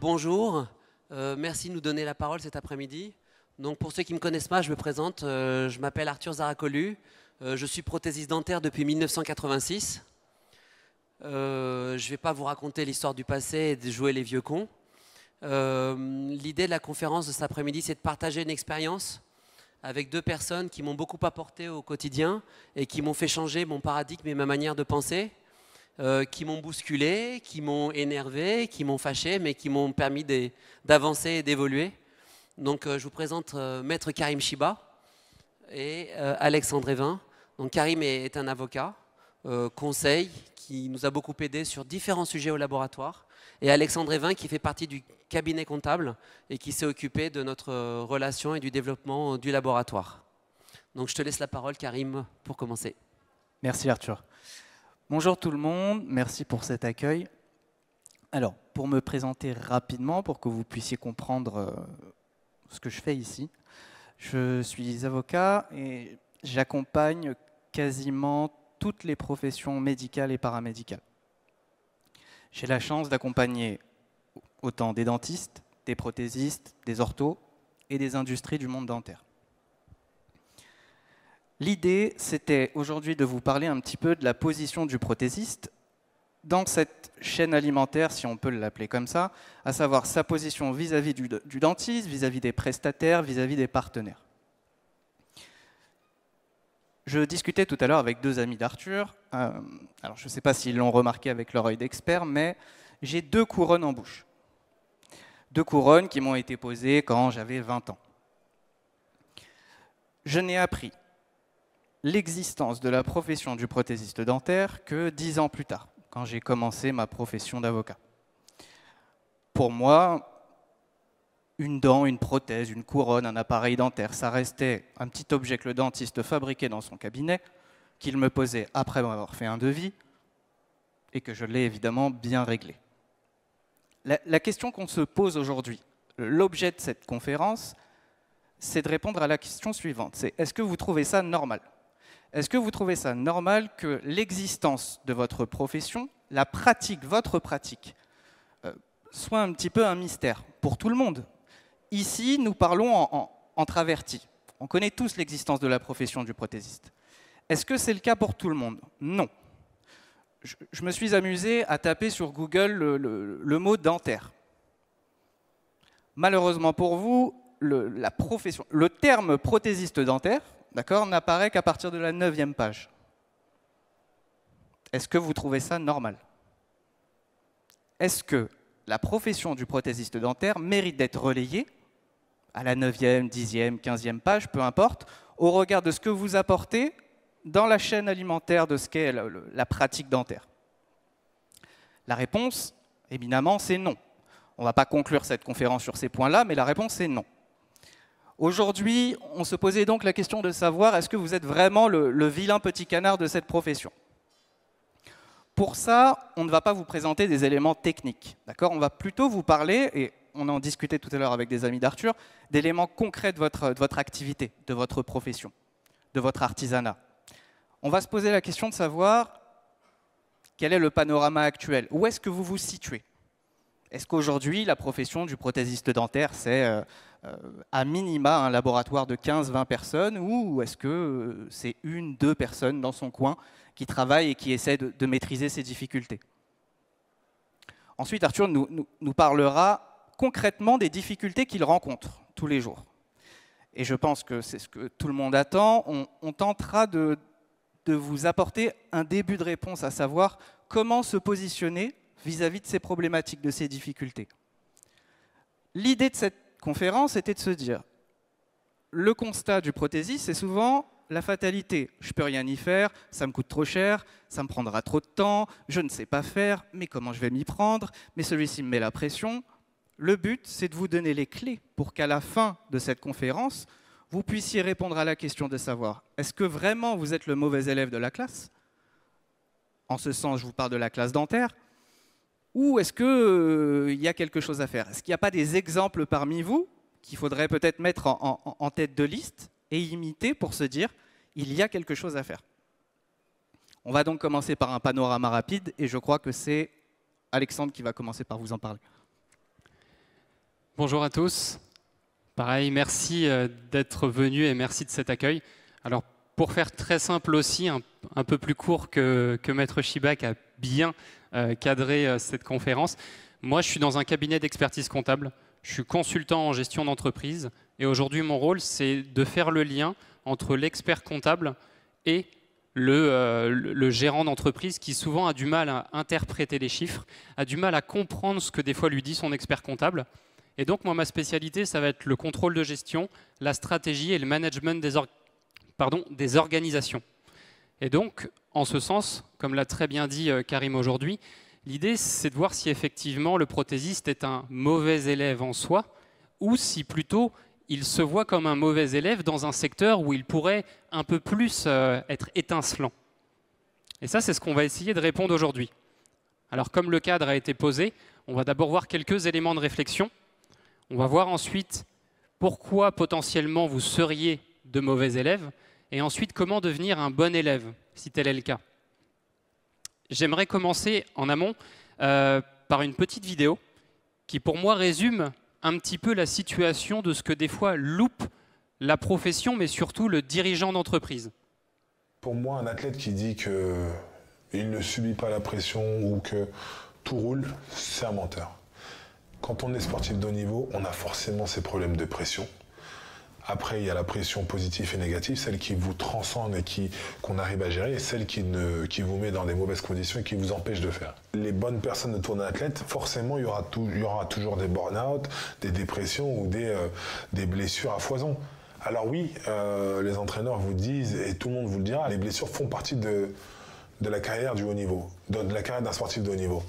Bonjour, merci de nous donner la parole cet après-midi. Donc pour ceux qui ne me connaissent pas, je me présente, je m'appelle Arthur Zaracolu, je suis prothésiste dentaire depuis 1986. Je ne vais pas vous raconter l'histoire du passé et de jouer les vieux cons. L'idée de la conférence de cet après-midi, c'est de partager une expérience avec deux personnes qui m'ont beaucoup apporté au quotidien et qui m'ont fait changer mon paradigme et ma manière de penser. Qui m'ont bousculé, qui m'ont énervé, qui m'ont fâché, mais qui m'ont permis d'avancer et d'évoluer. Donc je vous présente Maître Karim Chiba et Alexandre Evin. Donc Karim est un avocat, conseil, qui nous a beaucoup aidé sur différents sujets au laboratoire. Et Alexandre Evin qui fait partie du cabinet comptable et qui s'est occupé de notre relation et du développement du laboratoire. Donc je te laisse la parole Karim pour commencer. Merci Arthur. Bonjour tout le monde, merci pour cet accueil. Alors, pour me présenter rapidement, pour que vous puissiez comprendre ce que je fais ici, je suis avocat et j'accompagne quasiment toutes les professions médicales et paramédicales. J'ai la chance d'accompagner autant des dentistes, des prothésistes, des orthos et des industries du monde dentaire. L'idée, c'était aujourd'hui de vous parler un petit peu de la position du prothésiste dans cette chaîne alimentaire, si on peut l'appeler comme ça, à savoir sa position vis-à-vis du dentiste, vis-à-vis des prestataires, vis-à-vis des partenaires. Je discutais tout à l'heure avec deux amis d'Arthur. Alors, je ne sais pas s'ils l'ont remarqué avec leur œil d'expert, mais j'ai deux couronnes en bouche. Deux couronnes qui m'ont été posées quand j'avais 20 ans. Je n'ai appris l'existence de la profession du prothésiste dentaire que 10 ans plus tard, quand j'ai commencé ma profession d'avocat. Pour moi, une dent, une prothèse, une couronne, un appareil dentaire, ça restait un petit objet que le dentiste fabriquait dans son cabinet, qu'il me posait après m'avoir fait un devis, et que je l'ai évidemment bien réglé. La question qu'on se pose aujourd'hui, l'objet de cette conférence, c'est de répondre à la question suivante, c'est est-ce que vous trouvez ça normal ? Est-ce que vous trouvez ça normal que l'existence de votre profession, la pratique, votre pratique, soit un petit peu un mystère pour tout le monde? Ici, nous parlons en travertis. On connaît tous l'existence de la profession du prothésiste. Est-ce que c'est le cas pour tout le monde? Non. Je me suis amusé à taper sur Google le mot dentaire. Malheureusement pour vous, le terme prothésiste dentaire, d'accord, n'apparaît qu'à partir de la 9e page. Est-ce que vous trouvez ça normal? Est-ce que la profession du prothésiste dentaire mérite d'être relayée à la 9e, 10e, 15e page, peu importe, au regard de ce que vous apportez dans la chaîne alimentaire de ce qu'est la pratique dentaire? La réponse, évidemment, c'est non. On ne va pas conclure cette conférence sur ces points-là, mais la réponse est non. Aujourd'hui, on se posait donc la question de savoir est-ce que vous êtes vraiment le vilain petit canard de cette profession? Pour ça, on ne va pas vous présenter des éléments techniques, d'accord? On va plutôt vous parler, et on en discutait tout à l'heure avec des amis d'Arthur, d'éléments concrets de votre activité, de votre profession, de votre artisanat. On va se poser la question de savoir quel est le panorama actuel, où est-ce que vous vous situez? Est-ce qu'aujourd'hui, la profession du prothésiste dentaire, c'est à minima un laboratoire de 15-20 personnes, ou est-ce que c'est 1-2 personnes dans son coin qui travaillent et qui essaient de maîtriser ces difficultés? Ensuite, Arthur nous parlera concrètement des difficultés qu'il rencontre tous les jours. Et je pense que c'est ce que tout le monde attend. On tentera de vous apporter un début de réponse, à savoir comment se positionner vis-à-vis de ces problématiques, de ces difficultés. L'idée de cette conférence était de se dire, le constat du prothésiste, c'est souvent la fatalité. Je ne peux rien y faire, ça me coûte trop cher, ça me prendra trop de temps, je ne sais pas faire, mais comment je vais m'y prendre? Mais celui-ci me met la pression. Le but, c'est de vous donner les clés pour qu'à la fin de cette conférence, vous puissiez répondre à la question de savoir, est-ce que vraiment vous êtes le mauvais élève de la classe? En ce sens, je vous parle de la classe dentaire. Ou est-ce qu'il y a quelque chose à faire? Est-ce qu'il n'y a pas des exemples parmi vous qu'il faudrait peut-être mettre en tête de liste et imiter pour se dire il y a quelque chose à faire? On va donc commencer par un panorama rapide et je crois que c'est Alexandre qui va commencer par vous en parler. Bonjour à tous. Pareil, merci d'être venus et merci de cet accueil. Alors, pour faire très simple aussi, un peu plus court que Maître Chibak a bien cadré cette conférence, moi je suis dans un cabinet d'expertise comptable, je suis consultant en gestion d'entreprise et aujourd'hui mon rôle c'est de faire le lien entre l'expert comptable et le gérant d'entreprise qui souvent a du mal à interpréter les chiffres, a du mal à comprendre ce que des fois lui dit son expert comptable. Et donc moi ma spécialité ça va être le contrôle de gestion, la stratégie et le management des organisations. Et donc en ce sens, comme l'a très bien dit Karim aujourd'hui, l'idée c'est de voir si effectivement le prothésiste est un mauvais élève en soi ou si plutôt il se voit comme un mauvais élève dans un secteur où il pourrait un peu plus être étincelant. Et ça, c'est ce qu'on va essayer de répondre aujourd'hui. Alors, comme le cadre a été posé, on va d'abord voir quelques éléments de réflexion. On va voir ensuite pourquoi potentiellement vous seriez de mauvais élèves et ensuite comment devenir un bon élève, si tel est le cas. J'aimerais commencer en amont par une petite vidéo qui, pour moi, résume un petit peu la situation de ce que des fois loupe la profession, mais surtout le dirigeant d'entreprise. Pour moi, un athlète qui dit qu'il ne subit pas la pression ou que tout roule, c'est un menteur. Quand on est sportif de haut niveau, on a forcément ces problèmes de pression. Après, il y a la pression positive et négative, celle qui vous transcende et qu'on arrive à gérer, et celle qui vous met dans des mauvaises conditions et qui vous empêche de faire. Les bonnes personnes autour d'un athlète, forcément, il y aura toujours des burn-out, des dépressions ou des blessures à foison. Alors oui, les entraîneurs vous disent, et tout le monde vous le dira, les blessures font partie de la carrière du haut niveau, de la carrière d'un sportif de haut niveau.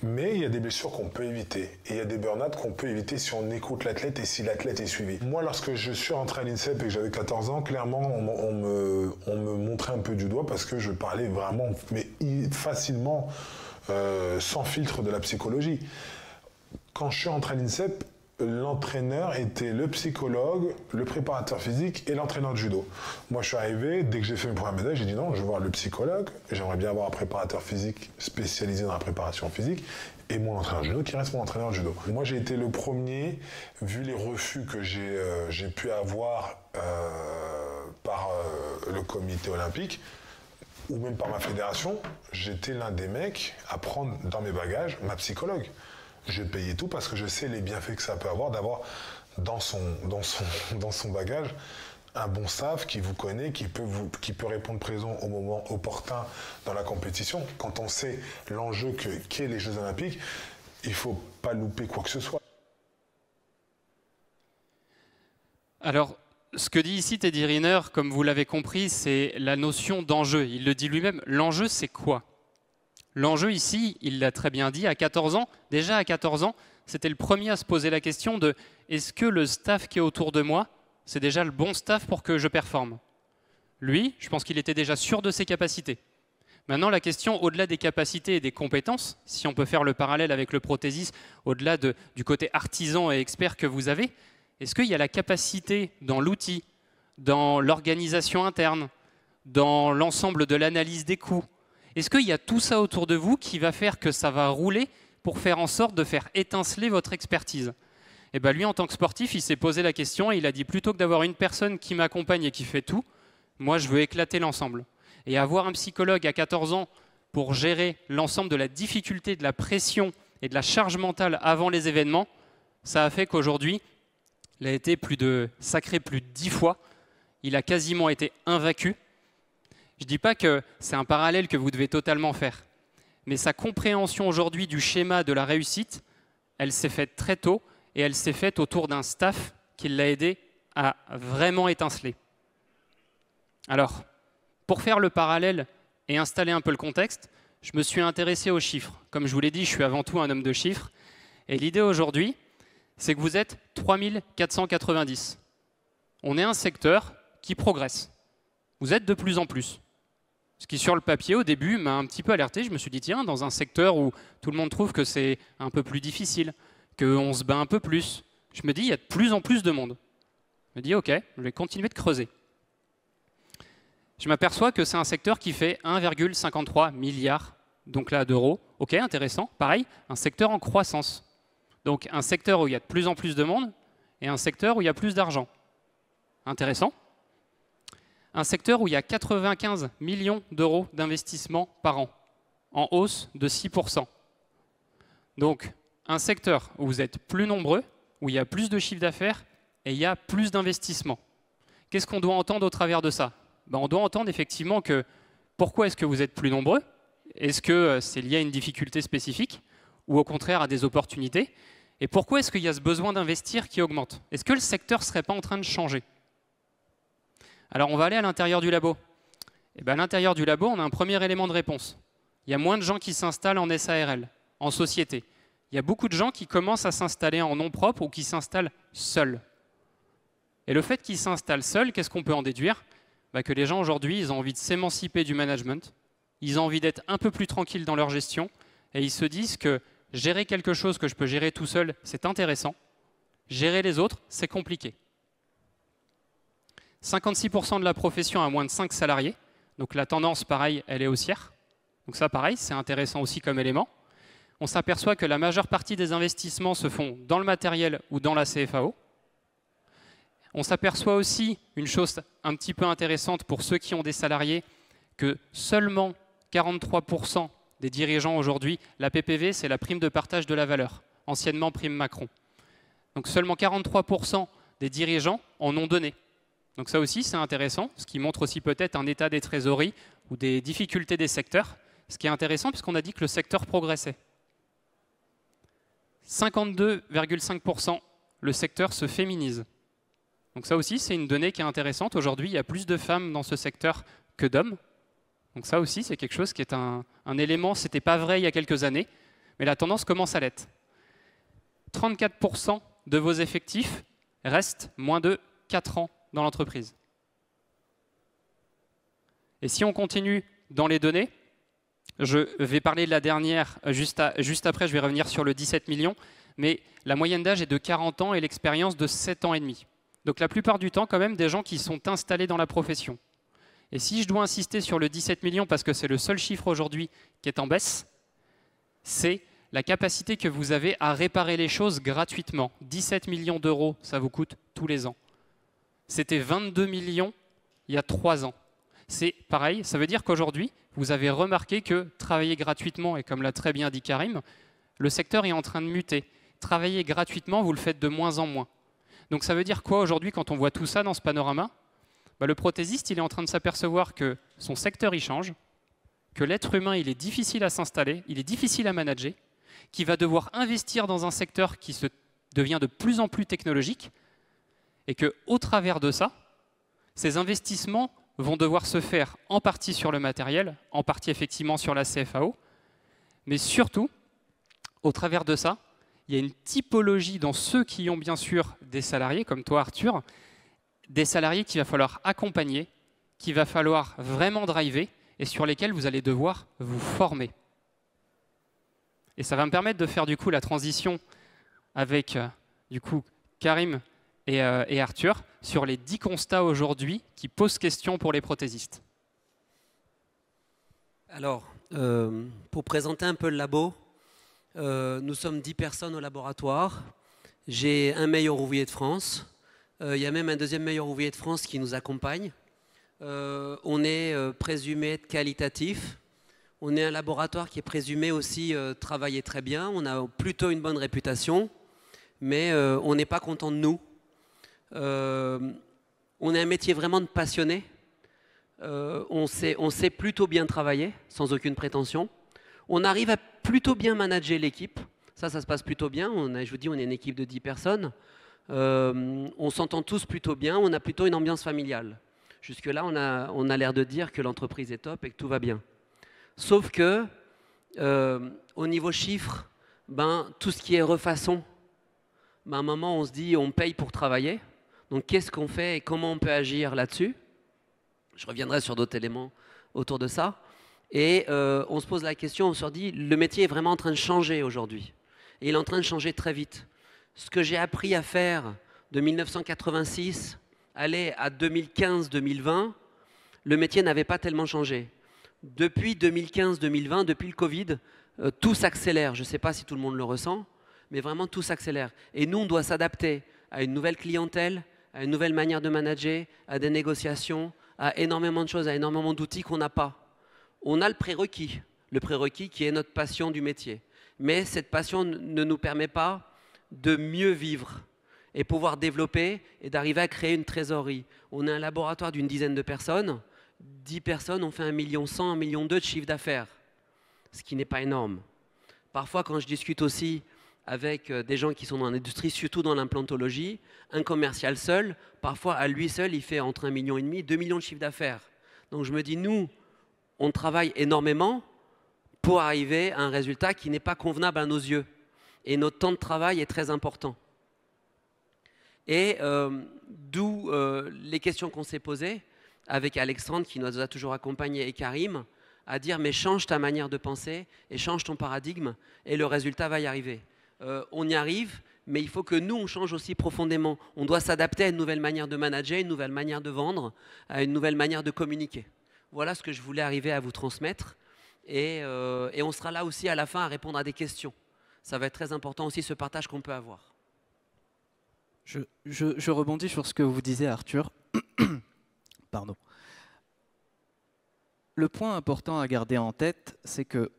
Mais il y a des blessures qu'on peut éviter. Et il y a des burn-out qu'on peut éviter si on écoute l'athlète et si l'athlète est suivi. Moi, lorsque je suis rentré à l'INSEP et que j'avais 14 ans, clairement, on me montrait un peu du doigt parce que je parlais vraiment, mais facilement, sans filtre de la psychologie. Quand je suis rentré à l'INSEP, l'entraîneur était le psychologue, le préparateur physique et l'entraîneur de judo. Moi, je suis arrivé, dès que j'ai fait mes premières médailles, j'ai dit non, je veux voir le psychologue, j'aimerais bien avoir un préparateur physique spécialisé dans la préparation physique et mon entraîneur de judo qui reste mon entraîneur de judo. Moi, j'ai été le premier, vu les refus que j'ai pu avoir par le comité olympique ou même par ma fédération, j'étais l'un des mecs à prendre dans mes bagages ma psychologue. Je payais tout parce que je sais les bienfaits que ça peut avoir d'avoir dans son bagage un bon staff qui vous connaît, qui peut répondre présent au moment opportun dans la compétition. Quand on sait l'enjeu qu'est les Jeux Olympiques, il ne faut pas louper quoi que ce soit. Alors, ce que dit ici Teddy Riner, comme vous l'avez compris, c'est la notion d'enjeu. Il le dit lui-même, l'enjeu c'est quoi ? L'enjeu ici, il l'a très bien dit, à 14 ans, déjà à 14 ans, c'était le premier à se poser la question de est-ce que le staff qui est autour de moi, c'est déjà le bon staff pour que je performe? Lui, je pense qu'il était déjà sûr de ses capacités. Maintenant, la question, au-delà des capacités et des compétences, si on peut faire le parallèle avec le prothésiste, au-delà du côté artisan et expert que vous avez, est-ce qu'il y a la capacité dans l'outil, dans l'organisation interne, dans l'ensemble de l'analyse des coûts? Est-ce qu'il y a tout ça autour de vous qui va faire que ça va rouler pour faire en sorte de faire étinceler votre expertise? Et bien lui, en tant que sportif, il s'est posé la question et il a dit plutôt que d'avoir une personne qui m'accompagne et qui fait tout, moi je veux éclater l'ensemble. Et avoir un psychologue à 14 ans pour gérer l'ensemble de la difficulté, de la pression et de la charge mentale avant les événements, ça a fait qu'aujourd'hui, il a été plus de 10 fois, il a quasiment été invaincu. Je ne dis pas que c'est un parallèle que vous devez totalement faire, mais sa compréhension aujourd'hui du schéma de la réussite, elle s'est faite très tôt et elle s'est faite autour d'un staff qui l'a aidé à vraiment étinceler. Alors, pour faire le parallèle et installer un peu le contexte, je me suis intéressé aux chiffres. Comme je vous l'ai dit, je suis avant tout un homme de chiffres. Et l'idée aujourd'hui, c'est que vous êtes 3490. On est un secteur qui progresse. Vous êtes de plus en plus. Ce qui, sur le papier, au début, m'a un petit peu alerté. Je me suis dit, tiens, dans un secteur où tout le monde trouve que c'est un peu plus difficile, qu'on se bat un peu plus, je me dis, il y a de plus en plus de monde. Je me dis, OK, je vais continuer de creuser. Je m'aperçois que c'est un secteur qui fait 1,53 milliard donc là, d'euros. OK, intéressant. Pareil, un secteur en croissance. Donc un secteur où il y a de plus en plus de monde et un secteur où il y a plus d'argent. Intéressant. Un secteur où il y a 95 millions d'euros d'investissement par an, en hausse de 6%. Donc un secteur où vous êtes plus nombreux, où il y a plus de chiffre d'affaires et il y a plus d'investissement. Qu'est-ce qu'on doit entendre au travers de ça? On doit entendre effectivement que pourquoi est-ce que vous êtes plus nombreux? Est-ce que c'est lié à une difficulté spécifique ou au contraire à des opportunités? Et pourquoi est-ce qu'il y a ce besoin d'investir qui augmente? Est-ce que le secteur ne serait pas en train de changer? Alors on va aller à l'intérieur du labo. Et à l'intérieur du labo, on a un premier élément de réponse. Il y a moins de gens qui s'installent en SARL, en société. Il y a beaucoup de gens qui commencent à s'installer en nom propre ou qui s'installent seuls. Et le fait qu'ils s'installent seuls, qu'est-ce qu'on peut en déduire? Que les gens aujourd'hui, ils ont envie de s'émanciper du management, ils ont envie d'être un peu plus tranquilles dans leur gestion, et ils se disent que gérer quelque chose que je peux gérer tout seul, c'est intéressant. Gérer les autres, c'est compliqué. 56% de la profession a moins de 5 salariés, donc la tendance, pareil, elle est haussière. Donc ça, pareil, c'est intéressant aussi comme élément. On s'aperçoit que la majeure partie des investissements se font dans le matériel ou dans la CFAO. On s'aperçoit aussi une chose un petit peu intéressante pour ceux qui ont des salariés, que seulement 43% des dirigeants aujourd'hui, la PPV, c'est la prime de partage de la valeur, anciennement prime Macron. Donc seulement 43% des dirigeants en ont donné. Donc ça aussi, c'est intéressant, ce qui montre aussi peut-être un état des trésoreries ou des difficultés des secteurs, ce qui est intéressant puisqu'on a dit que le secteur progressait. 52,5%, le secteur se féminise. Donc ça aussi, c'est une donnée qui est intéressante. Aujourd'hui, il y a plus de femmes dans ce secteur que d'hommes. Donc ça aussi, c'est quelque chose qui est un élément, ce n'était pas vrai il y a quelques années, mais la tendance commence à l'être. 34% de vos effectifs restent moins de 4 ans dans l'entreprise. Et si on continue dans les données, je vais parler de la dernière juste après, je vais revenir sur le 17 millions, mais la moyenne d'âge est de 40 ans et l'expérience de 7 ans et demi. Donc la plupart du temps, quand même, des gens qui sont installés dans la profession. Et si je dois insister sur le 17 millions, parce que c'est le seul chiffre aujourd'hui qui est en baisse, c'est la capacité que vous avez à réparer les choses gratuitement. 17 millions d'euros, ça vous coûte tous les ans. C'était 22 millions il y a 3 ans. C'est pareil, ça veut dire qu'aujourd'hui, vous avez remarqué que travailler gratuitement, et comme l'a très bien dit Karim, le secteur est en train de muter. Travailler gratuitement, vous le faites de moins en moins. Donc ça veut dire quoi aujourd'hui quand on voit tout ça dans ce panorama? Le prothésiste, il est en train de s'apercevoir que son secteur il change, que l'être humain il est difficile à s'installer, il est difficile à manager, qu'il va devoir investir dans un secteur qui devient de plus en plus technologique, et qu'au travers de ça, ces investissements vont devoir se faire en partie sur le matériel, en partie effectivement sur la CFAO, mais surtout, au travers de ça, il y a une typologie dans ceux qui ont bien sûr des salariés, comme toi Arthur, des salariés qu'il va falloir accompagner, qu'il va falloir vraiment driver et sur lesquels vous allez devoir vous former. Et ça va me permettre de faire du coup la transition avec du coup Karim et Arthur sur les 10 constats aujourd'hui qui posent question pour les prothésistes. Alors, pour présenter un peu le labo, nous sommes 10 personnes au laboratoire. J'ai un meilleur ouvrier de France. Il y a même un deuxième meilleur ouvrier de France qui nous accompagne. On est présumé être qualitatif. On est un laboratoire qui est présumé aussi travailler très bien. On a plutôt une bonne réputation, mais on n'est pas content de nous. On est un métier vraiment de passionné. On sait plutôt bien travailler, sans aucune prétention. On arrive à plutôt bien manager l'équipe. Ça se passe plutôt bien. Je vous dis, on est une équipe de 10 personnes. On s'entend tous plutôt bien. On a plutôt une ambiance familiale. Jusque-là, on a l'air de dire que l'entreprise est top et que tout va bien. Sauf que, au niveau chiffres, tout ce qui est refaçon, à un moment, on se dit on paye pour travailler. Donc, qu'est-ce qu'on fait et comment on peut agir là-dessus? Je reviendrai sur d'autres éléments autour de ça. Et on se pose la question, on se dit, le métier est vraiment en train de changer aujourd'hui. Et il est en train de changer très vite. Ce que j'ai appris à faire de 1986 aller à 2015-2020, le métier n'avait pas tellement changé. Depuis 2015-2020, depuis le Covid, tout s'accélère. Je ne sais pas si tout le monde le ressent, mais vraiment tout s'accélère. Et nous, on doit s'adapter à une nouvelle clientèle, à une nouvelle manière de manager, à des négociations, à énormément de choses, à énormément d'outils qu'on n'a pas. On a le prérequis qui est notre passion du métier. Mais cette passion ne nous permet pas de mieux vivre et pouvoir développer et d'arriver à créer une trésorerie. On est un laboratoire d'une dizaine de personnes. 10 personnes ont fait 1,1 million, 1,2 million de chiffre d'affaires, ce qui n'est pas énorme. Parfois, quand je discute aussi avec des gens qui sont dans l'industrie, surtout dans l'implantologie, un commercial seul, parfois à lui seul, il fait entre 1,5 million et 2 millions de chiffre d'affaires. Donc je me dis, nous, on travaille énormément pour arriver à un résultat qui n'est pas convenable à nos yeux. Et notre temps de travail est très important. Et d'où les questions qu'on s'est posées avec Alexandre, qui nous a toujours accompagnés, et Karim, à dire mais change ta manière de penser et change ton paradigme et le résultat va y arriver. On y arrive, mais il faut que nous, on change aussi profondément. On doit s'adapter à une nouvelle manière de manager, une nouvelle manière de vendre, à une nouvelle manière de communiquer. Voilà ce que je voulais arriver à vous transmettre. Et on sera là aussi à la fin à répondre à des questions. Ça va être très important aussi ce partage qu'on peut avoir. Je rebondis sur ce que vous disiez, Arthur. Pardon. Le point important à garder en tête, c'est que,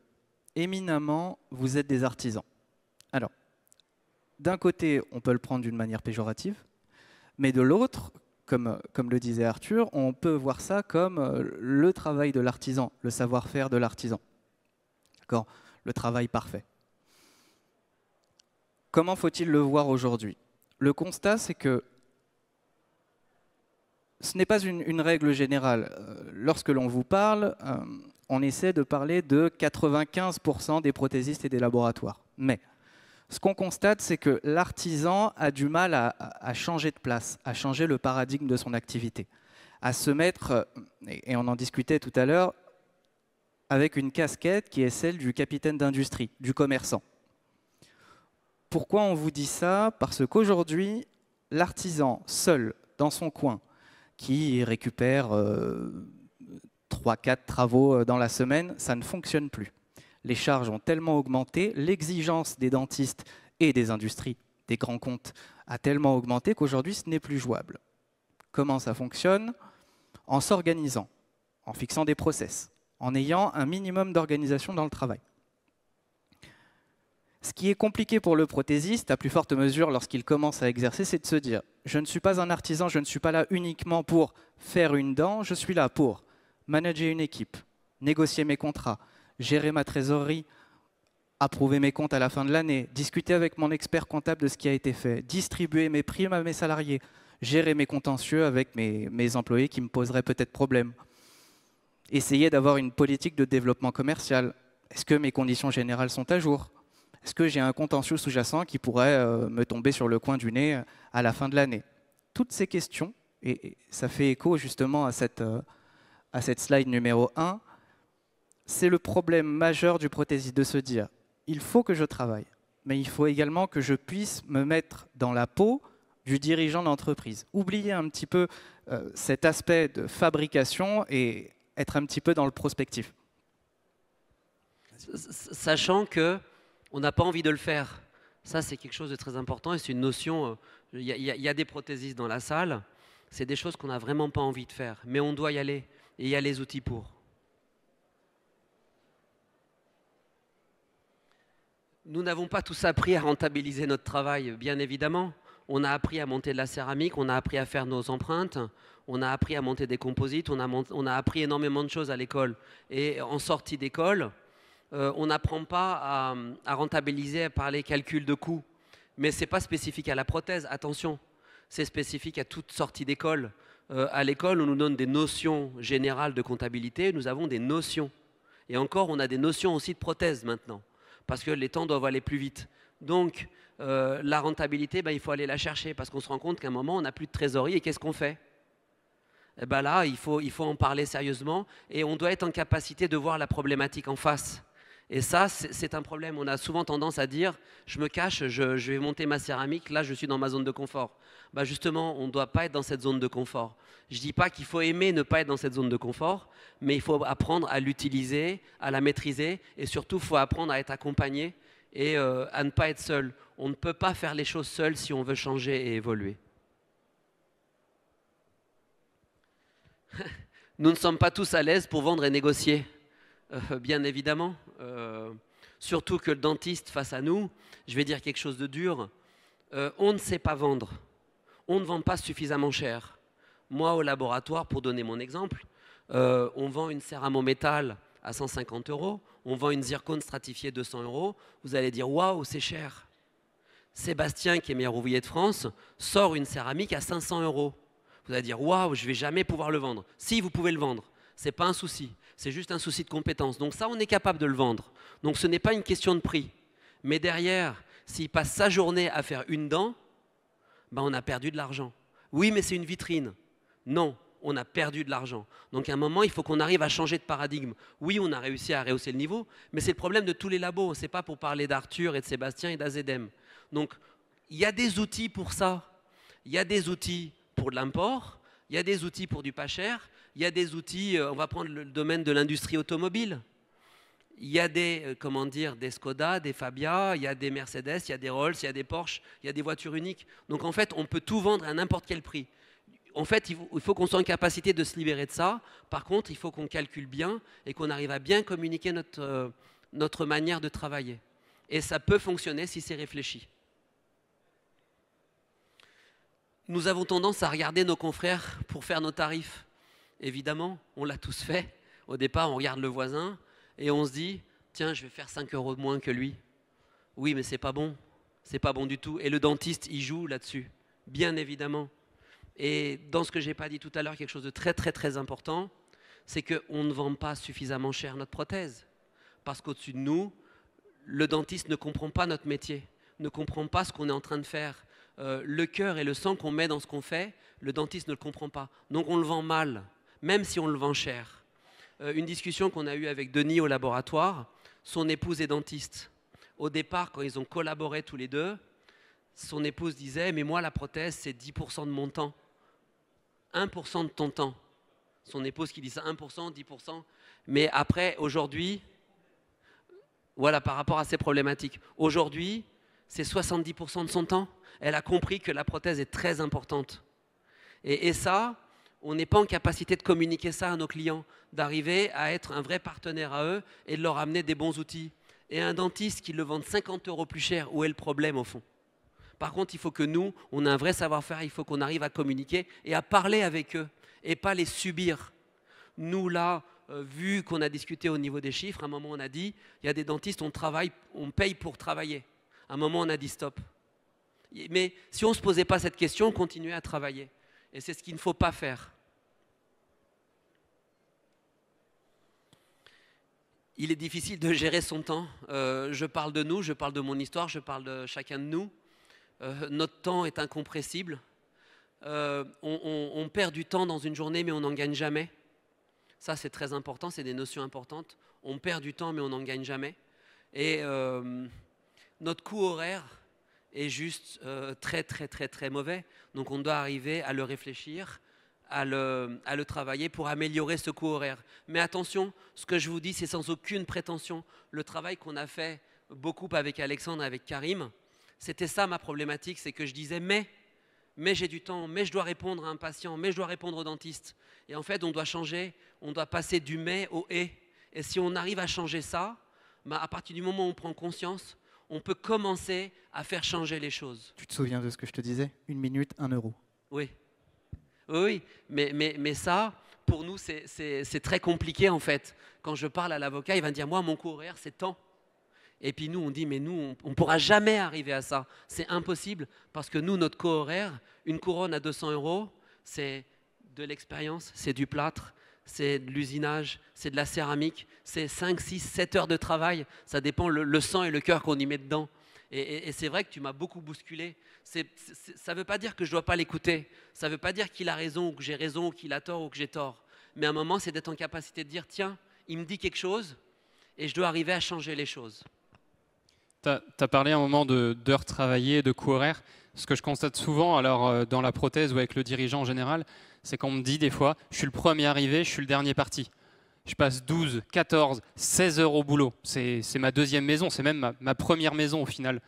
éminemment, vous êtes des artisans. Alors, d'un côté, on peut le prendre d'une manière péjorative, mais de l'autre, comme le disait Arthur, on peut voir ça comme le travail de l'artisan, le savoir-faire de l'artisan. D'accord ? Le travail parfait. Comment faut-il le voir aujourd'hui ? Le constat, c'est que ce n'est pas une règle générale. Lorsque l'on vous parle, on essaie de parler de 95% des prothésistes et des laboratoires. Mais ce qu'on constate, c'est que l'artisan a du mal à changer de place, à changer le paradigme de son activité, à se mettre, et on en discutait tout à l'heure, avec une casquette qui est celle du capitaine d'industrie, du commerçant. Pourquoi on vous dit ça? Parce qu'aujourd'hui, l'artisan seul, dans son coin, qui récupère 3-4 travaux dans la semaine, ça ne fonctionne plus. Les charges ont tellement augmenté, l'exigence des dentistes et des industries, des grands comptes, a tellement augmenté qu'aujourd'hui, ce n'est plus jouable. Comment ça fonctionne? En s'organisant, en fixant des process, en ayant un minimum d'organisation dans le travail. Ce qui est compliqué pour le prothésiste, à plus forte mesure lorsqu'il commence à exercer, c'est de se dire « je ne suis pas un artisan, je ne suis pas là uniquement pour faire une dent, je suis là pour manager une équipe, négocier mes contrats, gérer ma trésorerie, approuver mes comptes à la fin de l'année, discuter avec mon expert comptable de ce qui a été fait, distribuer mes primes à mes salariés, gérer mes contentieux avec mes employés qui me poseraient peut-être problème, essayer d'avoir une politique de développement commercial. Est-ce que mes conditions générales sont à jour ? Est-ce que j'ai un contentieux sous-jacent qui pourrait me tomber sur le coin du nez à la fin de l'année? Toutes ces questions, et ça fait écho justement à cette slide numéro 1, c'est le problème majeur du prothésiste de se dire « il faut que je travaille, mais il faut également que je puisse me mettre dans la peau du dirigeant d'entreprise ». Oublier un petit peu cet aspect de fabrication et être un petit peu dans le prospectif. Sachant que on n'a pas envie de le faire. Ça, c'est quelque chose de très important et c'est une notion. Il y a des prothésistes dans la salle. C'est des choses qu'on n'a vraiment pas envie de faire. Mais on doit y aller et il y a les outils pour. Nous n'avons pas tous appris à rentabiliser notre travail, bien évidemment. On a appris à monter de la céramique, on a appris à faire nos empreintes, on a appris à monter des composites, on a appris énormément de choses à l'école. Et en sortie d'école, on n'apprend pas à rentabiliser par les calculs de coûts. Mais ce n'est pas spécifique à la prothèse, attention. C'est spécifique à toute sortie d'école. À l'école, on nous donne des notions générales de comptabilité, nous avons des notions. Et encore, on a des notions aussi de prothèse maintenant, parce que les temps doivent aller plus vite. Donc, la rentabilité, il faut aller la chercher, parce qu'on se rend compte qu'à un moment, on n'a plus de trésorerie, et qu'est-ce qu'on fait? Là, il faut en parler sérieusement, et on doit être en capacité de voir la problématique en face. Et ça, c'est un problème. On a souvent tendance à dire « je me cache, je vais monter ma céramique, là je suis dans ma zone de confort ». Justement, on ne doit pas être dans cette zone de confort. Je ne dis pas qu'il faut aimer ne pas être dans cette zone de confort, mais il faut apprendre à l'utiliser, à la maîtriser, et surtout, il faut apprendre à être accompagné et à ne pas être seul. On ne peut pas faire les choses seul si on veut changer et évoluer. Nous ne sommes pas tous à l'aise pour vendre et négocier, bien évidemment. Surtout que le dentiste face à nous, je vais dire quelque chose de dur, on ne sait pas vendre. On ne vend pas suffisamment cher. Moi, au laboratoire, pour donner mon exemple, on vend une céramo-métal à 150 €, on vend une zircone stratifiée 200 €. Vous allez dire, waouh, c'est cher. Sébastien, qui est meilleur ouvrier de France, sort une céramique à 500 €. Vous allez dire, waouh, je ne vais jamais pouvoir le vendre. Si, vous pouvez le vendre. Ce n'est pas un souci. C'est juste un souci de compétence. Donc ça, on est capable de le vendre. Donc ce n'est pas une question de prix. Mais derrière, s'il passe sa journée à faire une dent, ben on a perdu de l'argent. Oui, mais c'est une vitrine. Non, on a perdu de l'argent. Donc à un moment, il faut qu'on arrive à changer de paradigme. Oui, on a réussi à rehausser le niveau, mais c'est le problème de tous les labos. Ce n'est pas pour parler d'Arthur et de Sébastien et d'AZM. Donc il y a des outils pour ça. Il y a des outils pour de l'import, il y a des outils pour du pas cher, il y a des outils, on va prendre le domaine de l'industrie automobile. Il y a des, des Skoda, des Fabia, il y a des Mercedes, il y a des Rolls, il y a des Porsche, il y a des voitures uniques. Donc en fait, on peut tout vendre à n'importe quel prix. En fait, il faut qu'on soit en capacité de se libérer de ça. Par contre, il faut qu'on calcule bien et qu'on arrive à bien communiquer notre manière de travailler. Et ça peut fonctionner si c'est réfléchi. Nous avons tendance à regarder nos confrères pour faire nos tarifs. Évidemment, on l'a tous fait. Au départ, on regarde le voisin et on se dit « Tiens, je vais faire 5 € de moins que lui. » Oui, mais c'est pas bon. C'est pas bon du tout. Et le dentiste, il joue là-dessus. Bien évidemment. Et dans ce que je n'ai pas dit tout à l'heure, quelque chose de très très très important, c'est qu'on ne vend pas suffisamment cher notre prothèse. Parce qu'au-dessus de nous, le dentiste ne comprend pas notre métier, ne comprend pas ce qu'on est en train de faire. Le cœur et le sang qu'on met dans ce qu'on fait, le dentiste ne le comprend pas. Donc on le vend mal, même si on le vend cher. Une discussion qu'on a eue avec Denis au laboratoire, son épouse est dentiste. Au départ, quand ils ont collaboré tous les deux, son épouse disait « Mais moi, la prothèse, c'est 10% de mon temps. 1% de ton temps. » Son épouse qui dit ça, 1%, 10%. Mais après, aujourd'hui, voilà, par rapport à ces problématiques. Aujourd'hui, c'est 70% de son temps. Elle a compris que la prothèse est très importante. Et ça, on n'est pas en capacité de communiquer ça à nos clients, d'arriver à être un vrai partenaire à eux et de leur amener des bons outils. Et un dentiste qui le vend 50 € plus cher, où est le problème au fond? Par contre, il faut que nous, on ait un vrai savoir-faire, il faut qu'on arrive à communiquer et à parler avec eux et pas les subir. Nous, là, vu qu'on a discuté au niveau des chiffres, à un moment on a dit, il y a des dentistes, on travaille, on paye pour travailler. À un moment on a dit stop. Mais si on ne se posait pas cette question, on continuait à travailler. Et c'est ce qu'il ne faut pas faire. Il est difficile de gérer son temps. Je parle de nous, je parle de mon histoire, je parle de chacun de nous. Notre temps est incompressible. On perd du temps dans une journée, mais on n'en gagne jamais. Ça, c'est très important, c'est des notions importantes. On perd du temps, mais on n'en gagne jamais. Et notre coût horaire est juste très, très, très, très mauvais. Donc, on doit arriver à le réfléchir, à le travailler pour améliorer ce coût horaire. Mais attention, ce que je vous dis, c'est sans aucune prétention. Le travail qu'on a fait beaucoup avec Alexandre et avec Karim, c'était ça ma problématique, c'est que je disais mais j'ai du temps, mais je dois répondre à un patient, mais je dois répondre au dentiste. Et en fait, on doit changer, on doit passer du mais au et. Et si on arrive à changer ça, bah à partir du moment où on prend conscience, on peut commencer à faire changer les choses. Tu te souviens de ce que je te disais? 1 minute, 1 €. Oui. Oui, mais ça, pour nous, c'est très compliqué en fait. Quand je parle à l'avocat, il va me dire, moi, mon coût horaire, c'est tant. Et puis nous, on dit, mais nous, on ne pourra jamais arriver à ça. C'est impossible parce que nous, notre coût horaire, une couronne à 200 €, c'est de l'expérience, c'est du plâtre, c'est de l'usinage, c'est de la céramique, c'est 5, 6, 7 heures de travail. Ça dépend le sang et le cœur qu'on y met dedans. Et c'est vrai que tu m'as beaucoup bousculé. Ça ne veut pas dire que je ne dois pas l'écouter. Ça ne veut pas dire qu'il a raison ou que j'ai raison ou qu'il a tort ou que j'ai tort. Mais à un moment, c'est d'être en capacité de dire, tiens, il me dit quelque chose et je dois arriver à changer les choses. Tu as parlé à un moment d'heures travaillées, de coût horaire. Ce que je constate souvent, alors dans la prothèse ou avec le dirigeant en général, c'est qu'on me dit des fois, je suis le premier arrivé, je suis le dernier parti. Je passe 12, 14, 16 heures au boulot. C'est ma deuxième maison, c'est même ma première maison au final.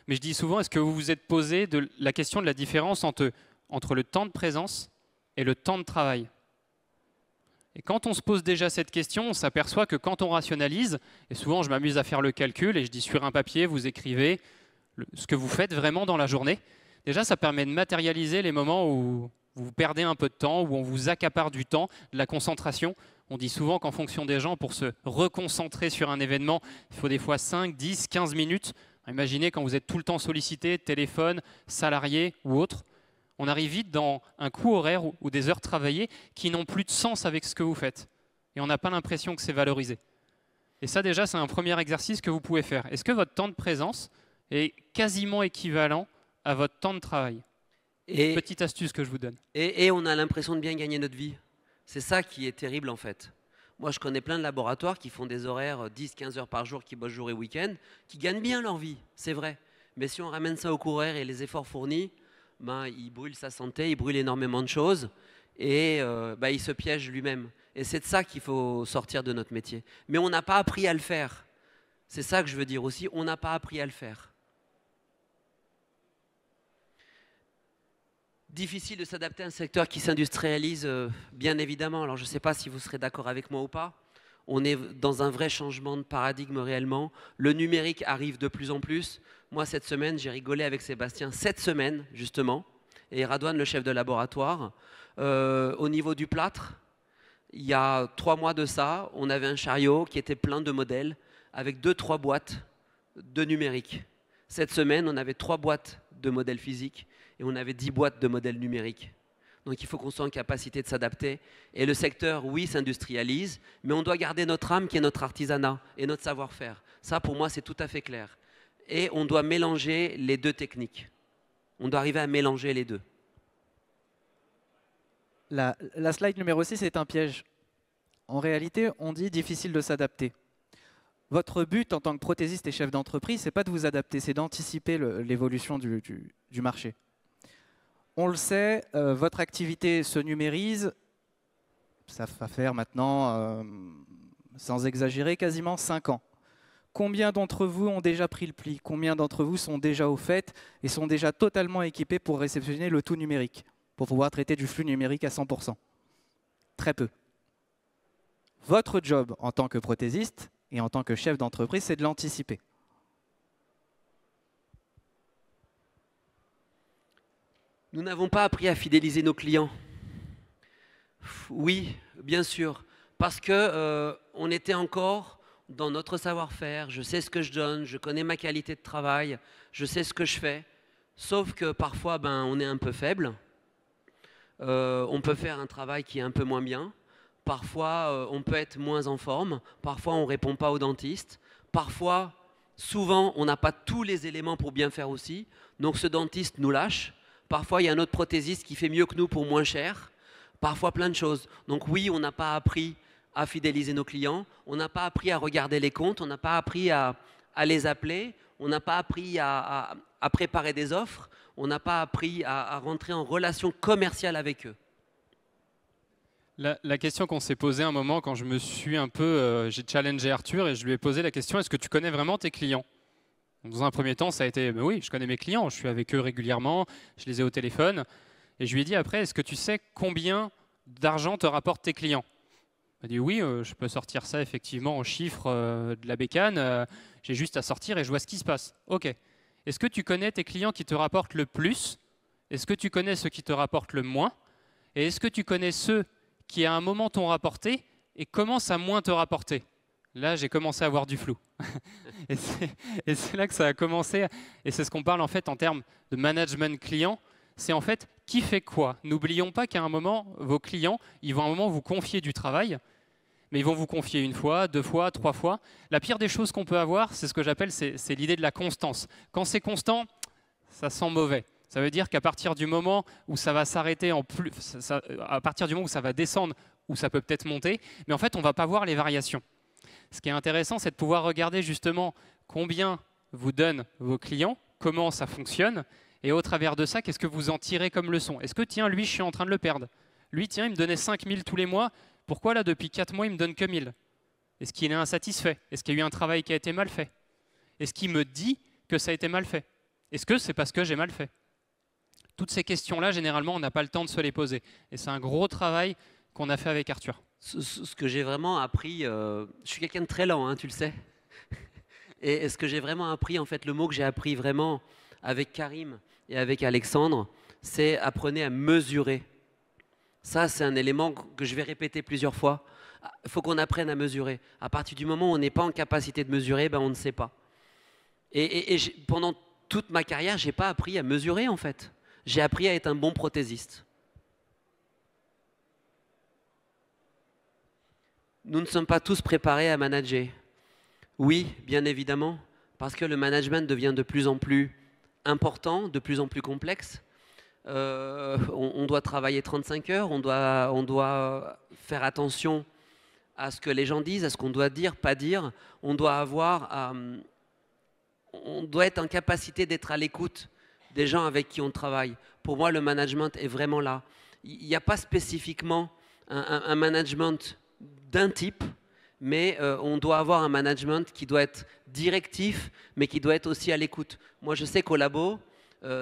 Mais je dis souvent, est-ce que vous vous êtes posé la question de la différence entre le temps de présence et le temps de travail? Et quand on se pose déjà cette question, on s'aperçoit que quand on rationalise, et souvent je m'amuse à faire le calcul et je dis sur un papier, vous écrivez ce que vous faites vraiment dans la journée. Déjà, ça permet de matérialiser les moments où vous perdez un peu de temps, où on vous accapare du temps, de la concentration. On dit souvent qu'en fonction des gens, pour se reconcentrer sur un événement, il faut des fois 5, 10, 15 minutes. Imaginez quand vous êtes tout le temps sollicité, téléphone, salarié ou autre. On arrive vite dans un coût horaire ou des heures travaillées qui n'ont plus de sens avec ce que vous faites. Et on n'a pas l'impression que c'est valorisé. Et ça déjà, c'est un premier exercice que vous pouvez faire. Est-ce que votre temps de présence est quasiment équivalent à votre temps de travail? Petite astuce que je vous donne. Et on a l'impression de bien gagner notre vie. C'est ça qui est terrible en fait. Moi, je connais plein de laboratoires qui font des horaires 10-15 heures par jour, qui bossent jour et week-end, qui gagnent bien leur vie, c'est vrai. Mais si on ramène ça au coût horaire et les efforts fournis, ben, il brûle sa santé, il brûle énormément de choses et il se piège lui-même. Et c'est de ça qu'il faut sortir de notre métier. Mais on n'a pas appris à le faire. C'est ça que je veux dire aussi, on n'a pas appris à le faire. Difficile de s'adapter à un secteur qui s'industrialise, bien évidemment. Alors je ne sais pas si vous serez d'accord avec moi ou pas. On est dans un vrai changement de paradigme réellement. Le numérique arrive de plus en plus. Moi, cette semaine, j'ai rigolé avec Sébastien. Cette semaine, justement, et Radouane, le chef de laboratoire, au niveau du plâtre, il y a 3 mois de ça, on avait un chariot qui était plein de modèles avec 2-3 boîtes de numérique. Cette semaine, on avait 3 boîtes de modèles physiques et on avait 10 boîtes de modèles numériques. Donc il faut qu'on soit en capacité de s'adapter. Et le secteur, oui, s'industrialise, mais on doit garder notre âme qui est notre artisanat et notre savoir-faire. Ça, pour moi, c'est tout à fait clair. Et on doit mélanger les deux techniques. On doit arriver à mélanger les deux. La slide numéro 6 est un piège. En réalité, on dit difficile de s'adapter. Votre but en tant que prothésiste et chef d'entreprise, ce n'est pas de vous adapter, c'est d'anticiper l'évolution du marché. On le sait, votre activité se numérise, ça va faire maintenant, sans exagérer, quasiment 5 ans. Combien d'entre vous ont déjà pris le pli? Combien d'entre vous sont déjà au fait et sont déjà totalement équipés pour réceptionner le tout numérique, pour pouvoir traiter du flux numérique à 100%? Très peu. Votre job en tant que prothésiste et en tant que chef d'entreprise, c'est de l'anticiper. Nous n'avons pas appris à fidéliser nos clients. Oui, bien sûr, parce qu'on était encore dans notre savoir-faire. Je sais ce que je donne, je connais ma qualité de travail, je sais ce que je fais. Sauf que parfois, on est un peu faible. On peut faire un travail qui est un peu moins bien. Parfois, on peut être moins en forme. Parfois, on ne répond pas au dentiste. Parfois, souvent, on n'a pas tous les éléments pour bien faire aussi. Donc, ce dentiste nous lâche. Parfois, il y a un autre prothésiste qui fait mieux que nous pour moins cher. Parfois, plein de choses. Donc oui, on n'a pas appris à fidéliser nos clients. On n'a pas appris à regarder les comptes. On n'a pas appris à les appeler. On n'a pas appris à préparer des offres. On n'a pas appris à rentrer en relation commerciale avec eux. La question qu'on s'est posée un moment quand je me suis un peu... j'ai challengé Arthur et je lui ai posé la question, est-ce que tu connais vraiment tes clients? Dans un premier temps, ça a été, oui, je connais mes clients, je suis avec eux régulièrement, je les ai au téléphone. Et je lui ai dit après, est-ce que tu sais combien d'argent te rapportent tes clients? Il m'a dit, oui, je peux sortir ça effectivement en chiffres de la bécane, j'ai juste à sortir et je vois ce qui se passe. Ok. Est-ce que tu connais tes clients qui te rapportent le plus? Est-ce que tu connais ceux qui te rapportent le moins? Et est-ce que tu connais ceux qui à un moment t'ont rapporté et commencent à moins te rapporter? Là, j'ai commencé à avoir du flou. Et c'est là que ça a commencé. Et c'est ce qu'on parle en fait en termes de management client. C'est en fait qui fait quoi. N'oublions pas qu'à un moment, vos clients, ils vont à un moment vous confier du travail, mais ils vont vous confier 1 fois, 2 fois, 3 fois. La pire des choses qu'on peut avoir, c'est ce que j'appelle, c'est l'idée de la constance. Quand c'est constant, ça sent mauvais. Ça veut dire qu'à partir du moment où ça va s'arrêter en plus, à partir du moment où ça va descendre, ou ça peut peut-être monter, mais en fait, on ne va pas voir les variations. Ce qui est intéressant, c'est de pouvoir regarder justement combien vous donnent vos clients, comment ça fonctionne, et au travers de ça, qu'est-ce que vous en tirez comme leçon? Est-ce que, tiens, lui, je suis en train de le perdre? Lui, tiens, il me donnait 5 000 tous les mois, Pourquoi là, depuis 4 mois, il me donne que 1000? Est-ce qu'il est insatisfait? Est-ce qu'il y a eu un travail qui a été mal fait? Est-ce qu'il me dit que ça a été mal fait? Est-ce que c'est parce que j'ai mal fait? Toutes ces questions-là, généralement, on n'a pas le temps de se les poser. Et c'est un gros travail qu'on a fait avec Arthur. Ce que j'ai vraiment appris, je suis quelqu'un de très lent, hein, tu le sais. Et ce que j'ai vraiment appris, en fait, le mot que j'ai appris vraiment avec Karim et avec Alexandre, c'est apprenez à mesurer. Ça, c'est un élément que je vais répéter plusieurs fois. Il faut qu'on apprenne à mesurer. À partir du moment où on n'est pas en capacité de mesurer, ben on ne sait pas. Et pendant toute ma carrière, je n'ai pas appris à mesurer, en fait. J'ai appris à être un bon prothésiste. Nous ne sommes pas tous préparés à manager. Oui, bien évidemment, parce que le management devient de plus en plus important, de plus en plus complexe. On doit travailler 35 heures, on doit faire attention à ce que les gens disent, à ce qu'on doit dire, pas dire. On doit être en capacité d'être à l'écoute des gens avec qui on travaille. Pour moi, le management est vraiment là. Il n'y a pas spécifiquement un management d'un type, mais on doit avoir un management qui doit être directif, mais qui doit être aussi à l'écoute. Moi, je sais qu'au labo,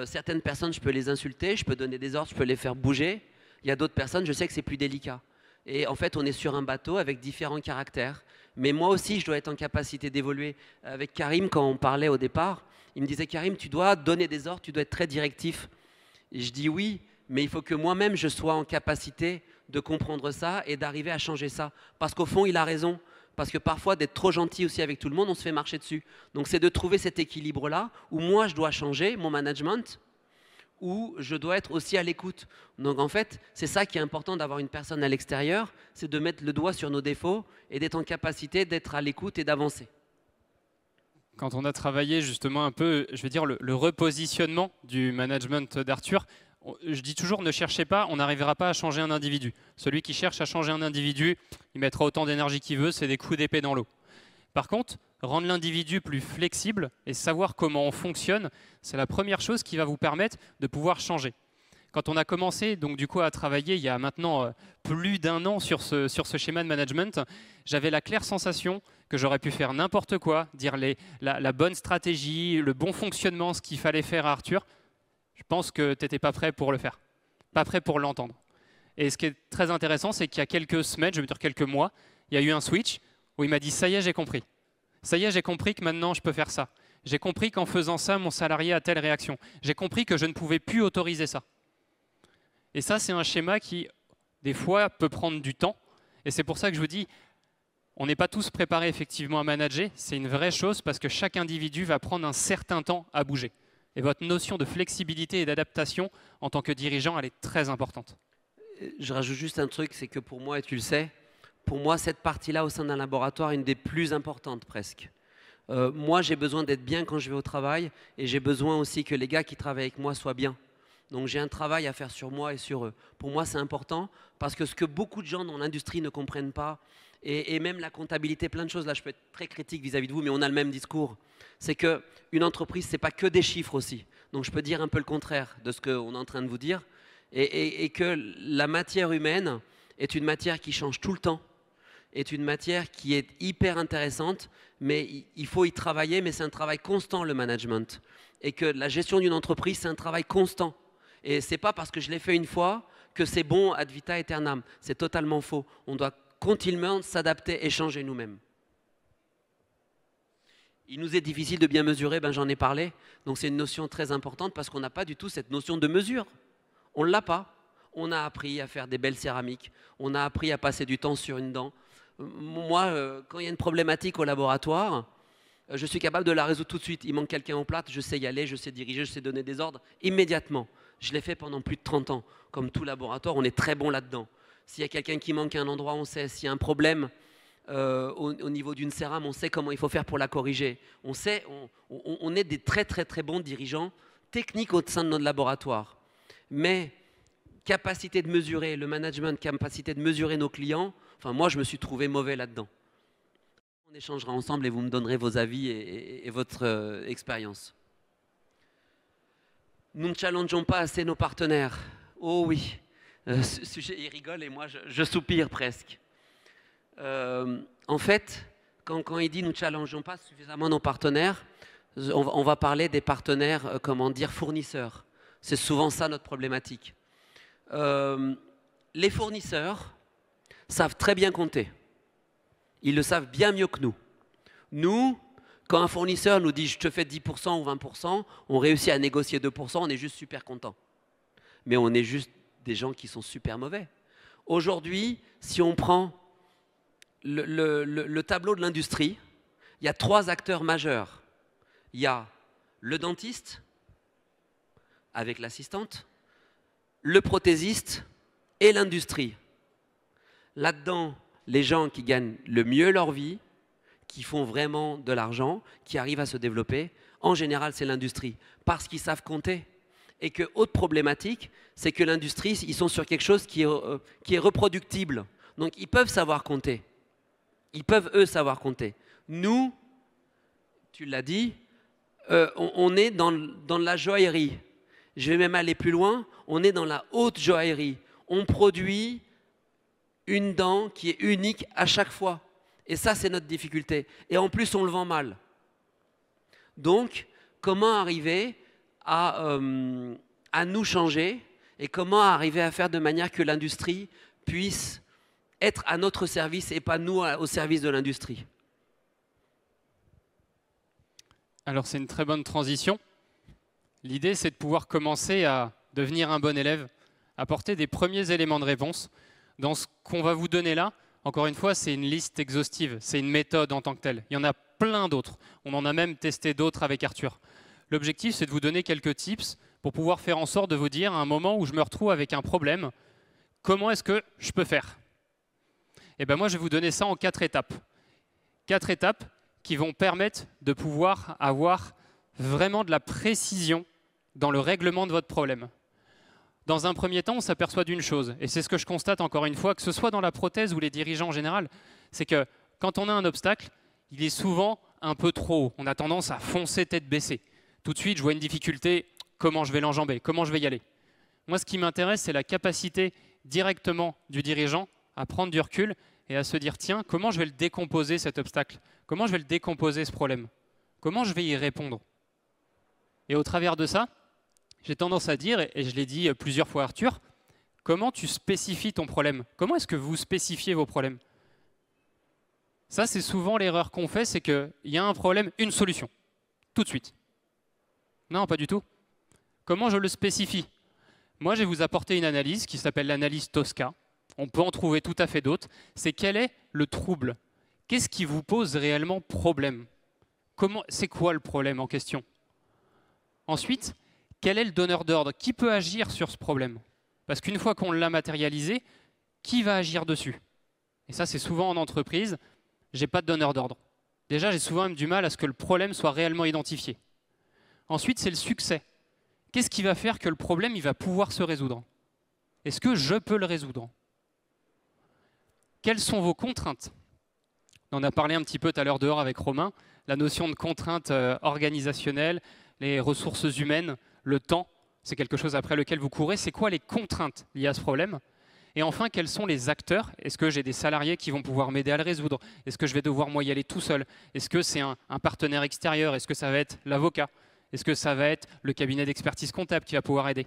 certaines personnes, je peux les insulter, je peux donner des ordres, je peux les faire bouger. Il y a d'autres personnes, je sais que c'est plus délicat. Et en fait, on est sur un bateau avec différents caractères. Mais moi aussi, je dois être en capacité d'évoluer. Avec Karim, quand on parlait au départ, il me disait « Karim, tu dois donner des ordres, tu dois être très directif. » Et je dis oui, mais il faut que moi-même, je sois en capacité de comprendre ça et d'arriver à changer ça. Parce qu'au fond, il a raison. Parce que parfois, d'être trop gentil aussi avec tout le monde, on se fait marcher dessus. Donc, c'est de trouver cet équilibre-là où moi, je dois changer mon management, où je dois être aussi à l'écoute. Donc, en fait, c'est ça qui est important d'avoir une personne à l'extérieur, c'est de mettre le doigt sur nos défauts et d'être en capacité d'être à l'écoute et d'avancer. Quand on a travaillé justement un peu, je vais dire, le repositionnement du management d'Arthur, je dis toujours, ne cherchez pas, on n'arrivera pas à changer un individu. Celui qui cherche à changer un individu, il mettra autant d'énergie qu'il veut, c'est des coups d'épée dans l'eau. Par contre, rendre l'individu plus flexible et savoir comment on fonctionne, c'est la première chose qui va vous permettre de pouvoir changer. Quand on a commencé donc, du coup, à travailler il y a maintenant plus d'1 an sur ce schéma de management, j'avais la claire sensation que j'aurais pu faire n'importe quoi, dire la bonne stratégie, le bon fonctionnement, ce qu'il fallait faire à Arthur. Je pense que tu n'étais pas prêt pour le faire, pas prêt pour l'entendre. Et ce qui est très intéressant, c'est qu'il y a quelques semaines, je veux dire quelques mois, il y a eu un switch où il m'a dit « ça y est, j'ai compris. Ça y est, j'ai compris que maintenant, je peux faire ça. J'ai compris qu'en faisant ça, mon salarié a telle réaction. J'ai compris que je ne pouvais plus autoriser ça. » Et ça, c'est un schéma qui, des fois, peut prendre du temps. Et c'est pour ça que je vous dis, on n'est pas tous préparés effectivement à manager. C'est une vraie chose parce que chaque individu va prendre un certain temps à bouger. Et votre notion de flexibilité et d'adaptation en tant que dirigeant, elle est très importante. Je rajoute juste un truc, c'est que pour moi, et tu le sais, pour moi, cette partie-là au sein d'un laboratoire est une des plus importantes presque. Moi, j'ai besoin d'être bien quand je vais au travail et j'ai besoin aussi que les gars qui travaillent avec moi soient bien. Donc j'ai un travail à faire sur moi et sur eux. Pour moi, c'est important parce que ce que beaucoup de gens dans l'industrie ne comprennent pas, et même la comptabilité, plein de choses, là je peux être très critique vis-à-vis de vous, mais on a le même discours, c'est qu'une entreprise, ce n'est pas que des chiffres aussi. Donc je peux dire un peu le contraire de ce qu'on est en train de vous dire, et que la matière humaine est une matière qui change tout le temps, est une matière qui est hyper intéressante, mais il faut y travailler, mais c'est un travail constant le management. Et que la gestion d'une entreprise, c'est un travail constant. Et ce n'est pas parce que je l'ai fait une fois que c'est bon ad vitam aeternam. C'est totalement faux. On doit continuellement s'adapter et changer nous-mêmes. Il nous est difficile de bien mesurer, ben j'en ai parlé. Donc c'est une notion très importante parce qu'on n'a pas du tout cette notion de mesure. On ne l'a pas. On a appris à faire des belles céramiques. On a appris à passer du temps sur une dent. Moi, quand il y a une problématique au laboratoire, je suis capable de la résoudre tout de suite. Il manque quelqu'un en plate, je sais y aller, je sais diriger, je sais donner des ordres immédiatement. Je l'ai fait pendant plus de 30 ans. Comme tout laboratoire, on est très bon là-dedans. S'il y a quelqu'un qui manque à un endroit, on sait. S'il y a un problème au niveau d'une cérame, on sait comment il faut faire pour la corriger. On sait, on est des très très très bons dirigeants techniques au sein de notre laboratoire. Mais capacité de mesurer le management, capacité de mesurer nos clients, enfin moi je me suis trouvé mauvais là-dedans. On échangera ensemble et vous me donnerez vos avis et votre expérience. Nous ne challengeons pas assez nos partenaires. Oh oui, ce sujet il rigole et moi je soupire presque. En fait, quand il dit nous ne challengeons pas suffisamment nos partenaires, on va parler des partenaires, comment dire, fournisseurs. C'est souvent ça notre problématique. Les fournisseurs savent très bien compter. Ils le savent bien mieux que nous. Nous, quand un fournisseur nous dit je te fais 10% ou 20%, on réussit à négocier 2%, on est juste super content. Mais on est juste des gens qui sont super mauvais. Aujourd'hui, si on prend le tableau de l'industrie, il y a 3 acteurs majeurs. Il y a le dentiste avec l'assistante, le prothésiste et l'industrie. Là-dedans, les gens qui gagnent le mieux leur vie, qui font vraiment de l'argent, qui arrivent à se développer, en général, c'est l'industrie, parce qu'ils savent compter. Et que, autre problématique, c'est que l'industrie, ils sont sur quelque chose qui est reproductible. Donc, ils peuvent savoir compter. Ils peuvent, eux, savoir compter. Nous, tu l'as dit, on est dans la joaillerie. Je vais même aller plus loin, on est dans la haute joaillerie. On produit une dent qui est unique à chaque fois. Et ça, c'est notre difficulté. Et en plus, on le vend mal. Donc, comment arriver à nous changer et comment arriver à faire de manière que l'industrie puisse être à notre service et pas nous au service de l'industrie? Alors c'est une très bonne transition. L'idée, c'est de pouvoir commencer à devenir un bon élève, apporter des premiers éléments de réponse. Dans ce qu'on va vous donner là, encore une fois, c'est une liste exhaustive, c'est une méthode en tant que telle. Il y en a plein d'autres. On en a même testé d'autres avec Arthur. L'objectif, c'est de vous donner quelques tips pour pouvoir faire en sorte de vous dire, à un moment où je me retrouve avec un problème, comment est-ce que je peux faire? Et bien moi, je vais vous donner ça en 4 étapes. 4 étapes qui vont permettre de pouvoir avoir vraiment de la précision dans le règlement de votre problème. Dans un premier temps, on s'aperçoit d'une chose, et c'est ce que je constate encore une fois, que ce soit dans la prothèse ou les dirigeants en général, c'est que quand on a un obstacle, il est souvent un peu trop haut. On a tendance à foncer tête baissée. Tout de suite, je vois une difficulté, comment je vais l'enjamber, comment je vais y aller. Moi, ce qui m'intéresse, c'est la capacité directement du dirigeant à prendre du recul et à se dire, tiens, comment je vais le décomposer cet obstacle? Comment je vais le décomposer ce problème? Comment je vais y répondre? Et au travers de ça, j'ai tendance à dire, et je l'ai dit plusieurs fois à Arthur, comment tu spécifies ton problème? Comment est-ce que vous spécifiez vos problèmes? Ça, c'est souvent l'erreur qu'on fait, c'est qu'il y a un problème, une solution, tout de suite. Non, pas du tout. Comment je le spécifie? Moi, je vais vous apporter une analyse qui s'appelle l'analyse Tosca. On peut en trouver tout à fait d'autres. C'est quel est le trouble? Qu'est-ce qui vous pose réellement problème? C'est quoi le problème en question? Ensuite, quel est le donneur d'ordre? Qui peut agir sur ce problème? Parce qu'une fois qu'on l'a matérialisé, qui va agir dessus? Et ça, c'est souvent en entreprise, j'ai pas de donneur d'ordre. Déjà, j'ai souvent même du mal à ce que le problème soit réellement identifié. Ensuite, c'est le succès. Qu'est-ce qui va faire que le problème il va pouvoir se résoudre? Est-ce que je peux le résoudre? Quelles sont vos contraintes? On en a parlé un petit peu tout à l'heure dehors avec Romain, la notion de contrainte organisationnelle, les ressources humaines, le temps, c'est quelque chose après lequel vous courez. C'est quoi les contraintes liées à ce problème? Et enfin, quels sont les acteurs? Est-ce que j'ai des salariés qui vont pouvoir m'aider à le résoudre? Est-ce que je vais devoir moi y aller tout seul? Est-ce que c'est un partenaire extérieur? Est-ce que ça va être l'avocat? Est-ce que ça va être le cabinet d'expertise comptable qui va pouvoir aider?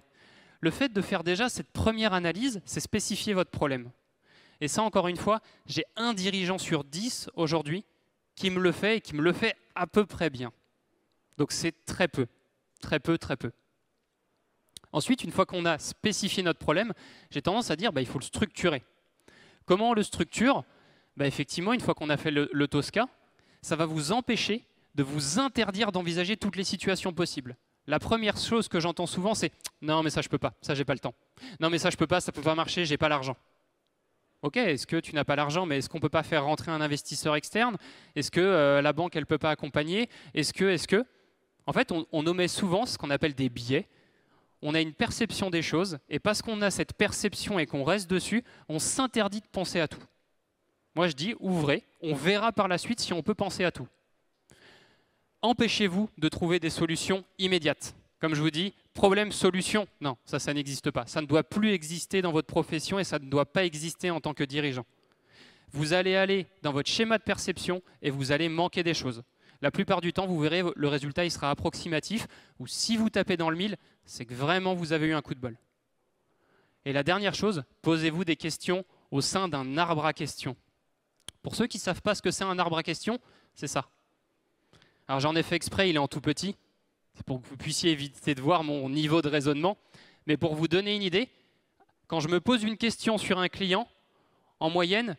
Le fait de faire déjà cette première analyse, c'est spécifier votre problème. Et ça, encore une fois, j'ai un dirigeant sur 10 aujourd'hui qui me le fait et qui me le fait à peu près bien. Donc c'est très peu, très peu, très peu. Ensuite, une fois qu'on a spécifié notre problème, j'ai tendance à dire il faut le structurer. Comment on le structure? Effectivement, une fois qu'on a fait le Tosca, ça va vous empêcher de vous interdire d'envisager toutes les situations possibles. La première chose que j'entends souvent, c'est « Non, mais ça, je peux pas. Ça, j'ai pas le temps. Non, mais ça, je peux pas. Ça peut pas marcher. J'ai pas l'argent. » Ok, est-ce que tu n'as pas l'argent, mais est-ce qu'on peut pas faire rentrer un investisseur externe? Est-ce que la banque, elle peut pas accompagner? Est-ce que En fait, on omet souvent ce qu'on appelle des biais. On a une perception des choses, et parce qu'on a cette perception et qu'on reste dessus, on s'interdit de penser à tout. Moi, je dis, ouvrez, on verra par la suite si on peut penser à tout. Empêchez-vous de trouver des solutions immédiates. Comme je vous dis, problème, solution, non, ça n'existe pas. Ça ne doit plus exister dans votre profession et ça ne doit pas exister en tant que dirigeant. Vous allez aller dans votre schéma de perception et vous allez manquer des choses. La plupart du temps, vous verrez, le résultat il sera approximatif, ou si vous tapez dans le mille, c'est que vraiment vous avez eu un coup de bol. Et la dernière chose, posez-vous des questions au sein d'un arbre à questions. Pour ceux qui ne savent pas ce que c'est un arbre à questions, c'est ça. Alors j'en ai fait exprès, il est en tout petit, c'est pour que vous puissiez éviter de voir mon niveau de raisonnement. Mais pour vous donner une idée, quand je me pose une question sur un client, en moyenne,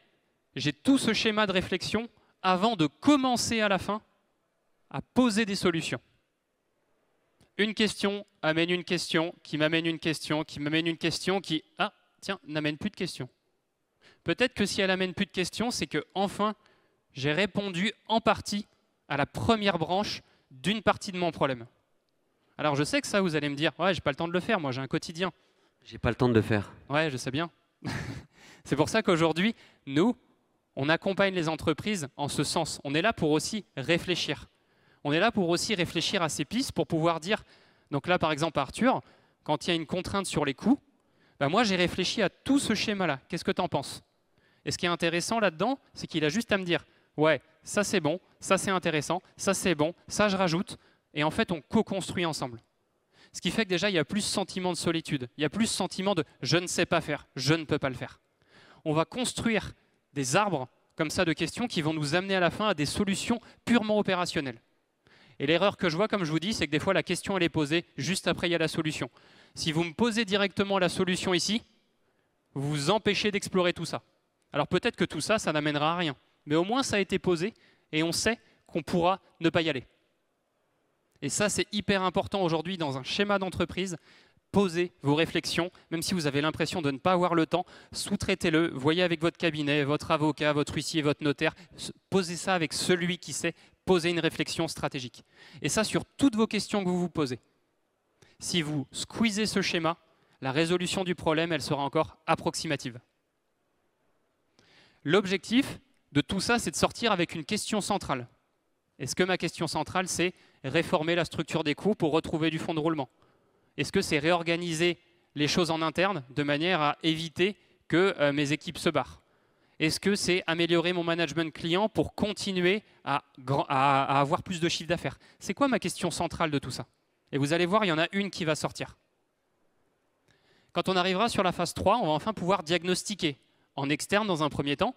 j'ai tout ce schéma de réflexion avant de commencer à la fin à poser des solutions. Une question amène une question, qui m'amène une question, qui m'amène une question, qui, ah, tiens, n'amène plus de questions. Peut-être que si elle amène plus de questions, c'est que enfin, j'ai répondu en partie à la première branche d'une partie de mon problème. Alors je sais que ça, vous allez me dire, ouais, j'ai pas le temps de le faire, moi j'ai un quotidien. J'ai pas le temps de le faire. Ouais, je sais bien. C'est pour ça qu'aujourd'hui, nous, on accompagne les entreprises en ce sens. On est là pour aussi réfléchir. On est là pour aussi réfléchir à ces pistes pour pouvoir dire, donc là par exemple Arthur, quand il y a une contrainte sur les coûts, ben moi j'ai réfléchi à tout ce schéma-là. Qu'est-ce que tu en penses? Et ce qui est intéressant là-dedans, c'est qu'il a juste à me dire, ouais, ça c'est bon, ça c'est intéressant, ça c'est bon, ça je rajoute, et en fait on co-construit ensemble. Ce qui fait que déjà il y a plus sentiment de solitude, il y a plus sentiment de je ne sais pas faire, je ne peux pas le faire. On va construire des arbres comme ça de questions qui vont nous amener à la fin à des solutions purement opérationnelles. Et l'erreur que je vois, comme je vous dis, c'est que des fois la question elle est posée, juste après il y a la solution. Si vous me posez directement la solution ici, vous vous empêchez d'explorer tout ça. Alors peut-être que tout ça, ça n'amènera à rien. Mais au moins ça a été posé et on sait qu'on pourra ne pas y aller. Et ça, c'est hyper important aujourd'hui dans un schéma d'entreprise. Posez vos réflexions, même si vous avez l'impression de ne pas avoir le temps, sous-traitez-le, voyez avec votre cabinet, votre avocat, votre huissier, votre notaire, posez ça avec celui qui sait poser une réflexion stratégique. Et ça sur toutes vos questions que vous vous posez. Si vous squeezez ce schéma, la résolution du problème, elle sera encore approximative. L'objectif de tout ça, c'est de sortir avec une question centrale. Est-ce que ma question centrale, c'est réformer la structure des coûts pour retrouver du fonds de roulement? Est-ce que c'est réorganiser les choses en interne de manière à éviter que mes équipes se barrent? Est-ce que c'est améliorer mon management client pour continuer à avoir plus de chiffre d'affaires? C'est quoi ma question centrale de tout ça? Et vous allez voir, il y en a une qui va sortir. Quand on arrivera sur la phase 3, on va enfin pouvoir diagnostiquer en externe dans un premier temps.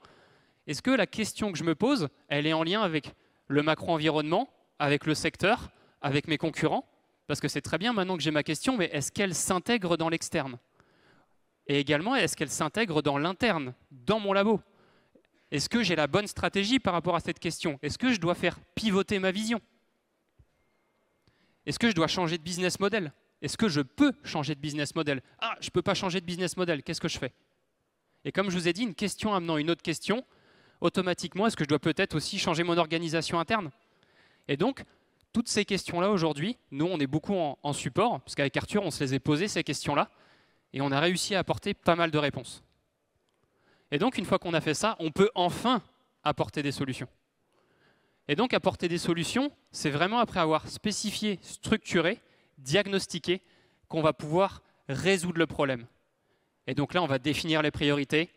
Est-ce que la question que je me pose, elle est en lien avec le macro-environnement, avec le secteur, avec mes concurrents? Parce que c'est très bien maintenant que j'ai ma question, mais est-ce qu'elle s'intègre dans l'externe? Et également, est-ce qu'elle s'intègre dans l'interne, dans mon labo? Est-ce que j'ai la bonne stratégie par rapport à cette question? Est-ce que je dois faire pivoter ma vision? Est-ce que je dois changer de business model? Est-ce que je peux changer de business model? Ah, je ne peux pas changer de business model, qu'est-ce que je fais? Et comme je vous ai dit, une question amenant une autre question, automatiquement, est-ce que je dois peut-être aussi changer mon organisation interne? Et donc, toutes ces questions-là aujourd'hui, nous, on est beaucoup en support, parce qu'avec Arthur, on se les a posées, ces questions-là, et on a réussi à apporter pas mal de réponses. Et donc, une fois qu'on a fait ça, on peut enfin apporter des solutions. Et donc, apporter des solutions, c'est vraiment après avoir spécifié, structuré, diagnostiqué, qu'on va pouvoir résoudre le problème. Et donc là, on va définir les priorités,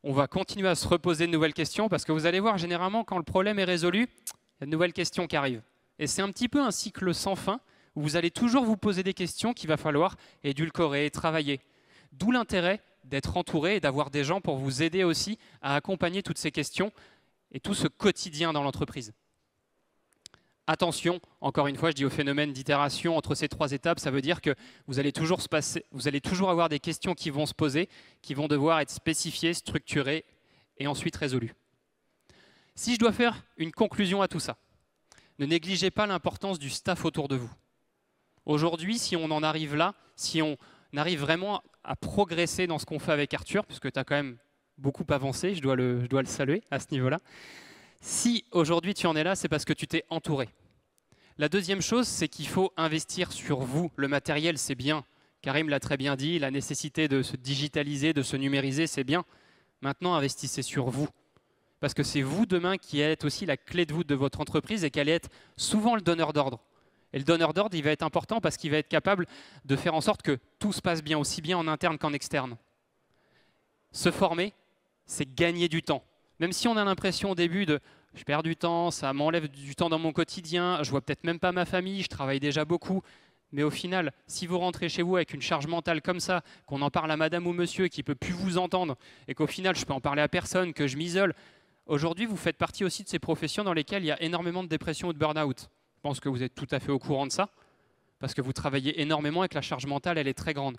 on va continuer à se reposer de nouvelles questions, parce que vous allez voir, généralement, quand le problème est résolu, il y a de nouvelles questions qui arrivent. Et c'est un petit peu un cycle sans fin, où vous allez toujours vous poser des questions qu'il va falloir édulcorer, travailler. D'où l'intérêt d'être entouré et d'avoir des gens pour vous aider aussi à accompagner toutes ces questions et tout ce quotidien dans l'entreprise. Attention, encore une fois, je dis au phénomène d'itération entre ces trois étapes, ça veut dire que vous allez toujours avoir des questions qui vont se poser, qui vont devoir être spécifiées, structurées et ensuite résolues. Si je dois faire une conclusion à tout ça, ne négligez pas l'importance du staff autour de vous. Aujourd'hui, si on en arrive là, si on arrive vraiment à progresser dans ce qu'on fait avec Arthur, puisque tu as quand même beaucoup avancé, je dois le saluer à ce niveau-là. Si aujourd'hui tu en es là, c'est parce que tu t'es entouré. La deuxième chose, c'est qu'il faut investir sur vous. Le matériel, c'est bien. Karim l'a très bien dit, la nécessité de se digitaliser, de se numériser, c'est bien. Maintenant, investissez sur vous. Parce que c'est vous demain qui êtes aussi la clé de voûte de votre entreprise et qui allez être souvent le donneur d'ordre. Et le donneur d'ordre, il va être important parce qu'il va être capable de faire en sorte que tout se passe bien, aussi bien en interne qu'en externe. Se former, c'est gagner du temps. Même si on a l'impression au début de je perds du temps, ça m'enlève du temps dans mon quotidien, je vois peut-être même pas ma famille, je travaille déjà beaucoup. Mais au final, si vous rentrez chez vous avec une charge mentale comme ça, qu'on en parle à madame ou monsieur qui ne peut plus vous entendre, et qu'au final, je peux en parler à personne, que je m'isole, aujourd'hui, vous faites partie aussi de ces professions dans lesquelles il y a énormément de dépression ou de burn-out. Je pense que vous êtes tout à fait au courant de ça, parce que vous travaillez énormément et que la charge mentale, elle est très grande.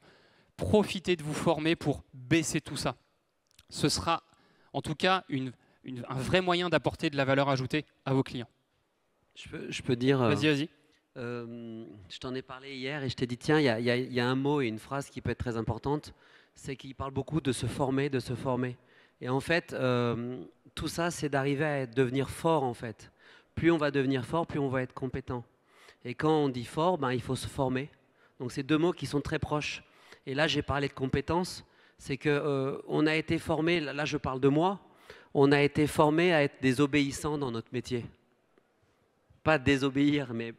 Profitez de vous former pour baisser tout ça. Ce sera en tout cas un vrai moyen d'apporter de la valeur ajoutée à vos clients. Je peux dire... Vas-y, vas-y. Je t'en ai parlé hier et je t'ai dit, tiens, il y a un mot et une phrase qui peut être très importante, c'est qu'il parle beaucoup de se former, de se former. Et en fait, tout ça, c'est d'arriver à devenir fort, en fait. Plus on va devenir fort, plus on va être compétent. Et quand on dit fort, ben, il faut se former. Donc, c'est deux mots qui sont très proches. Et là, j'ai parlé de compétences. C'est qu'on a été formé, là, je parle de moi, on a été formé à être des obéissants dans notre métier. Pas désobéir, mais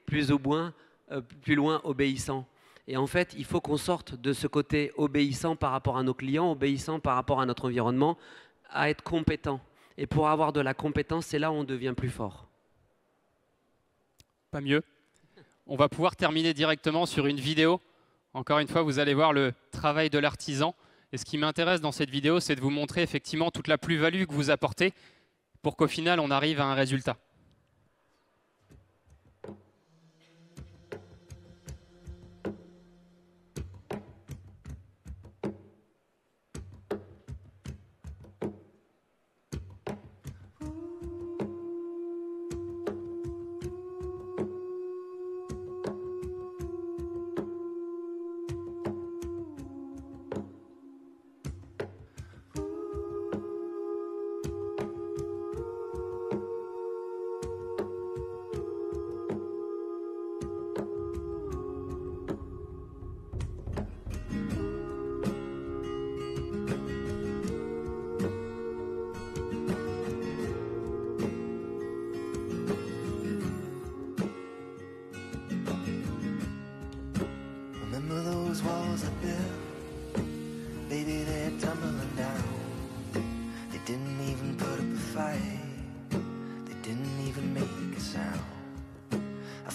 plus loin, obéissant. Et en fait, il faut qu'on sorte de ce côté obéissant par rapport à nos clients, obéissant par rapport à notre environnement, à être compétent. Et pour avoir de la compétence, c'est là où on devient plus fort. Pas mieux. On va pouvoir terminer directement sur une vidéo. Encore une fois, vous allez voir le travail de l'artisan. Et ce qui m'intéresse dans cette vidéo, c'est de vous montrer effectivement toute la plus-value que vous apportez pour qu'au final, on arrive à un résultat.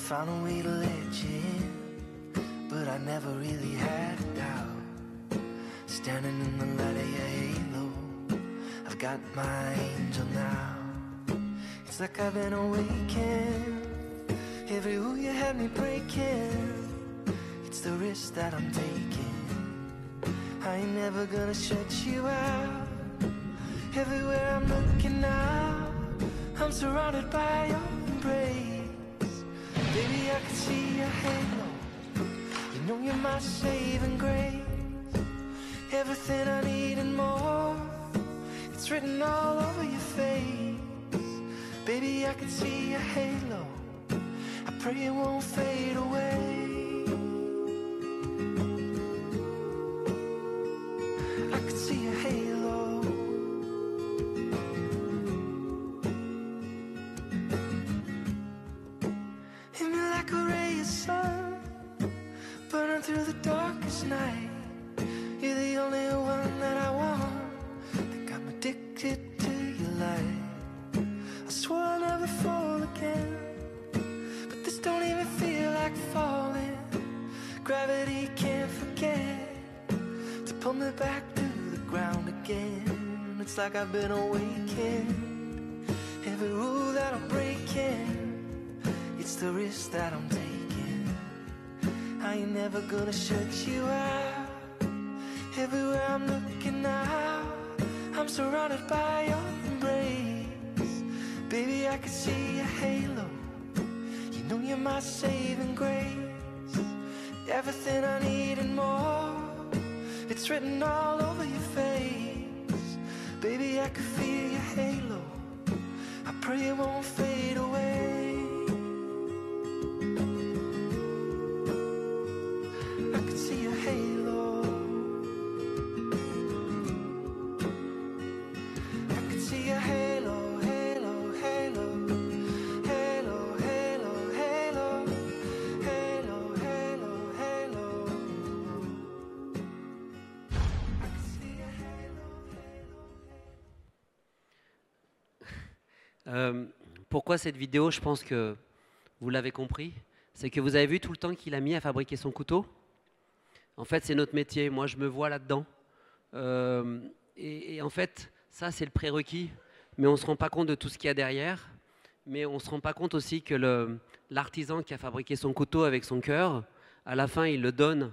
Found a way to let you in, but I never really had a doubt. Standing in the light of your halo, I've got my angel now. It's like I've been awakened. Every rule you had me breaking, it's the risk that I'm taking. I ain't never gonna shut you out. Everywhere I'm looking now, I'm surrounded by your embrace. Baby, I can see your halo. You know you're my saving grace. Everything I need and more, it's written all over your face. Baby, I can see your halo. I pray it won't fade away. I can see your halo. Hit me like a ray of sun, burning through the darkest night. You're the only one that I want. Think I'm addicted to your light. I swore I'll never fall again, but this don't even feel like falling. Gravity can't forget to pull me back to the ground again. It's like I've been awakened. Every rule that I'm breaking, it's the risk that I'm taking. I ain't never gonna shut you out. Everywhere I'm looking now, I'm surrounded by your embrace. Baby, I can see your halo. You know you're my saving grace. Everything I need and more, it's written all over your face. Baby, I can feel your halo. I pray it won't fade away. I can see your halo. I can see your halo, halo, halo. Halo, halo, halo. Halo, halo, halo. I can see your halo, halo. Pourquoi cette vidéo? Je pense que vous l'avez compris. C'est que vous avez vu tout le temps qu'il a mis à fabriquer son couteau. En fait, c'est notre métier. Moi, je me vois là-dedans. Et en fait, ça, c'est le prérequis. Mais on ne se rend pas compte de tout ce qu'il y a derrière. Mais on ne se rend pas compte aussi que l'artisan qui a fabriqué son couteau avec son cœur, à la fin, il le donne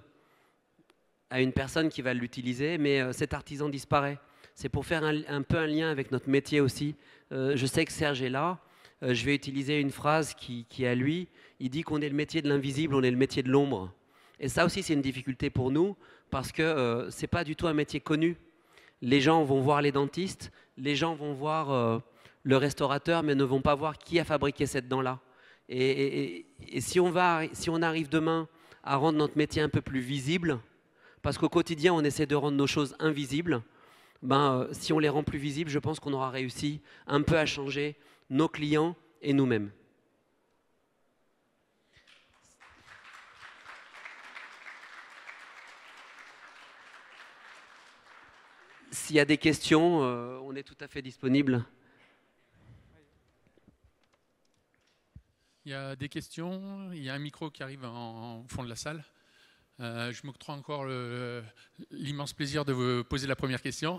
à une personne qui va l'utiliser, mais cet artisan disparaît. C'est pour faire un peu un lien avec notre métier aussi. Je sais que Serge est là. Je vais utiliser une phrase qui est à lui. Il dit qu'on est le métier de l'invisible, on est le métier de l'ombre. Et ça aussi, c'est une difficulté pour nous, parce que ce n'est pas du tout un métier connu. Les gens vont voir les dentistes, les gens vont voir le restaurateur, mais ne vont pas voir qui a fabriqué cette dent-là. Et si on arrive demain à rendre notre métier un peu plus visible, parce qu'au quotidien, on essaie de rendre nos choses invisibles, si on les rend plus visibles, je pense qu'on aura réussi un peu à changer nos clients et nous-mêmes. S'il y a des questions, on est tout à fait disponible. Il y a des questions, il y a un micro qui arrive au fond de la salle. Je m'octroie encore l'immense plaisir de vous poser la première question.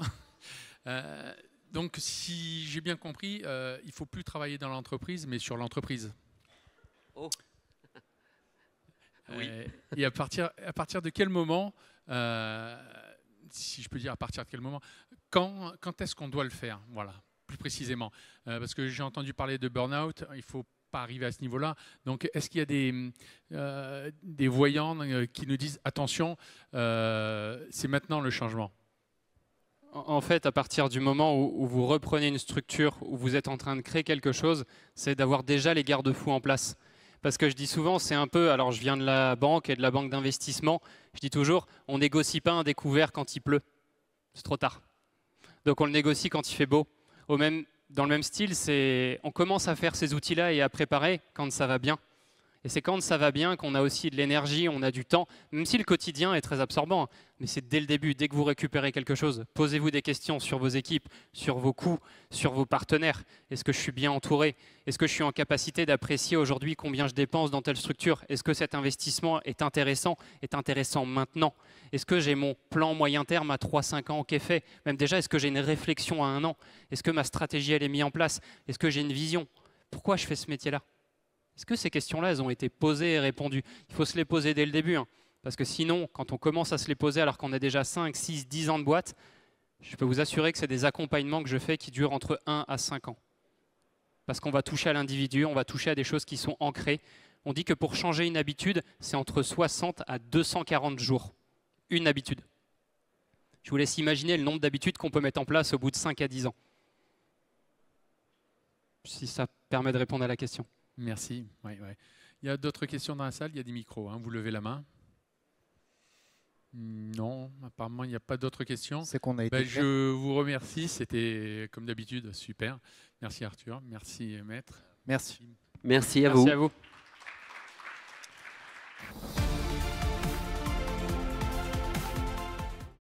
Donc, si j'ai bien compris, il ne faut plus travailler dans l'entreprise, mais sur l'entreprise. Oh. Oui. Et à partir de quel moment, si je peux dire à partir de quel moment, quand est-ce qu'on doit le faire? Voilà, plus précisément. Parce que j'ai entendu parler de burn-out, il ne faut pas arriver à ce niveau-là. Donc, est-ce qu'il y a des voyants qui nous disent attention, c'est maintenant le changement? En fait, à partir du moment où vous reprenez une structure, où vous êtes en train de créer quelque chose, c'est d'avoir déjà les garde-fous en place. Parce que je dis souvent, c'est un peu, alors je viens de la banque et de la banque d'investissement, je dis toujours, on négocie pas un découvert quand il pleut. C'est trop tard. Donc on le négocie quand il fait beau. Dans le même style, on commence à faire ces outils-là et à préparer quand ça va bien. Et c'est quand ça va bien qu'on a aussi de l'énergie, on a du temps, même si le quotidien est très absorbant. Mais c'est dès le début, dès que vous récupérez quelque chose, posez-vous des questions sur vos équipes, sur vos coûts, sur vos partenaires. Est-ce que je suis bien entouré? Est-ce que je suis en capacité d'apprécier aujourd'hui combien je dépense dans telle structure? Est-ce que cet investissement est intéressant maintenant? Est-ce que j'ai mon plan moyen terme à 3-5 ans qui est fait? Même déjà, est-ce que j'ai une réflexion à 1 an? Est-ce que ma stratégie elle est mise en place? Est-ce que j'ai une vision? Pourquoi je fais ce métier-là? Est-ce que ces questions-là, elles ont été posées et répondues? Il faut se les poser dès le début, hein, parce que sinon, quand on commence à se les poser alors qu'on a déjà 5, 6, 10 ans de boîte, je peux vous assurer que c'est des accompagnements que je fais qui durent entre 1 à 5 ans. Parce qu'on va toucher à l'individu, on va toucher à des choses qui sont ancrées. On dit que pour changer une habitude, c'est entre 60 à 240 jours. Une habitude. Je vous laisse imaginer le nombre d'habitudes qu'on peut mettre en place au bout de 5 à 10 ans. Si ça permet de répondre à la question. Merci. Ouais. Il y a d'autres questions dans la salle? Il y a des micros. Hein. Vous levez la main. Non, apparemment, il n'y a pas d'autres questions. C'est qu'on a été je vous remercie. C'était, comme d'habitude, super. Merci Arthur. Merci Maître. Merci. Merci à vous. Merci à vous.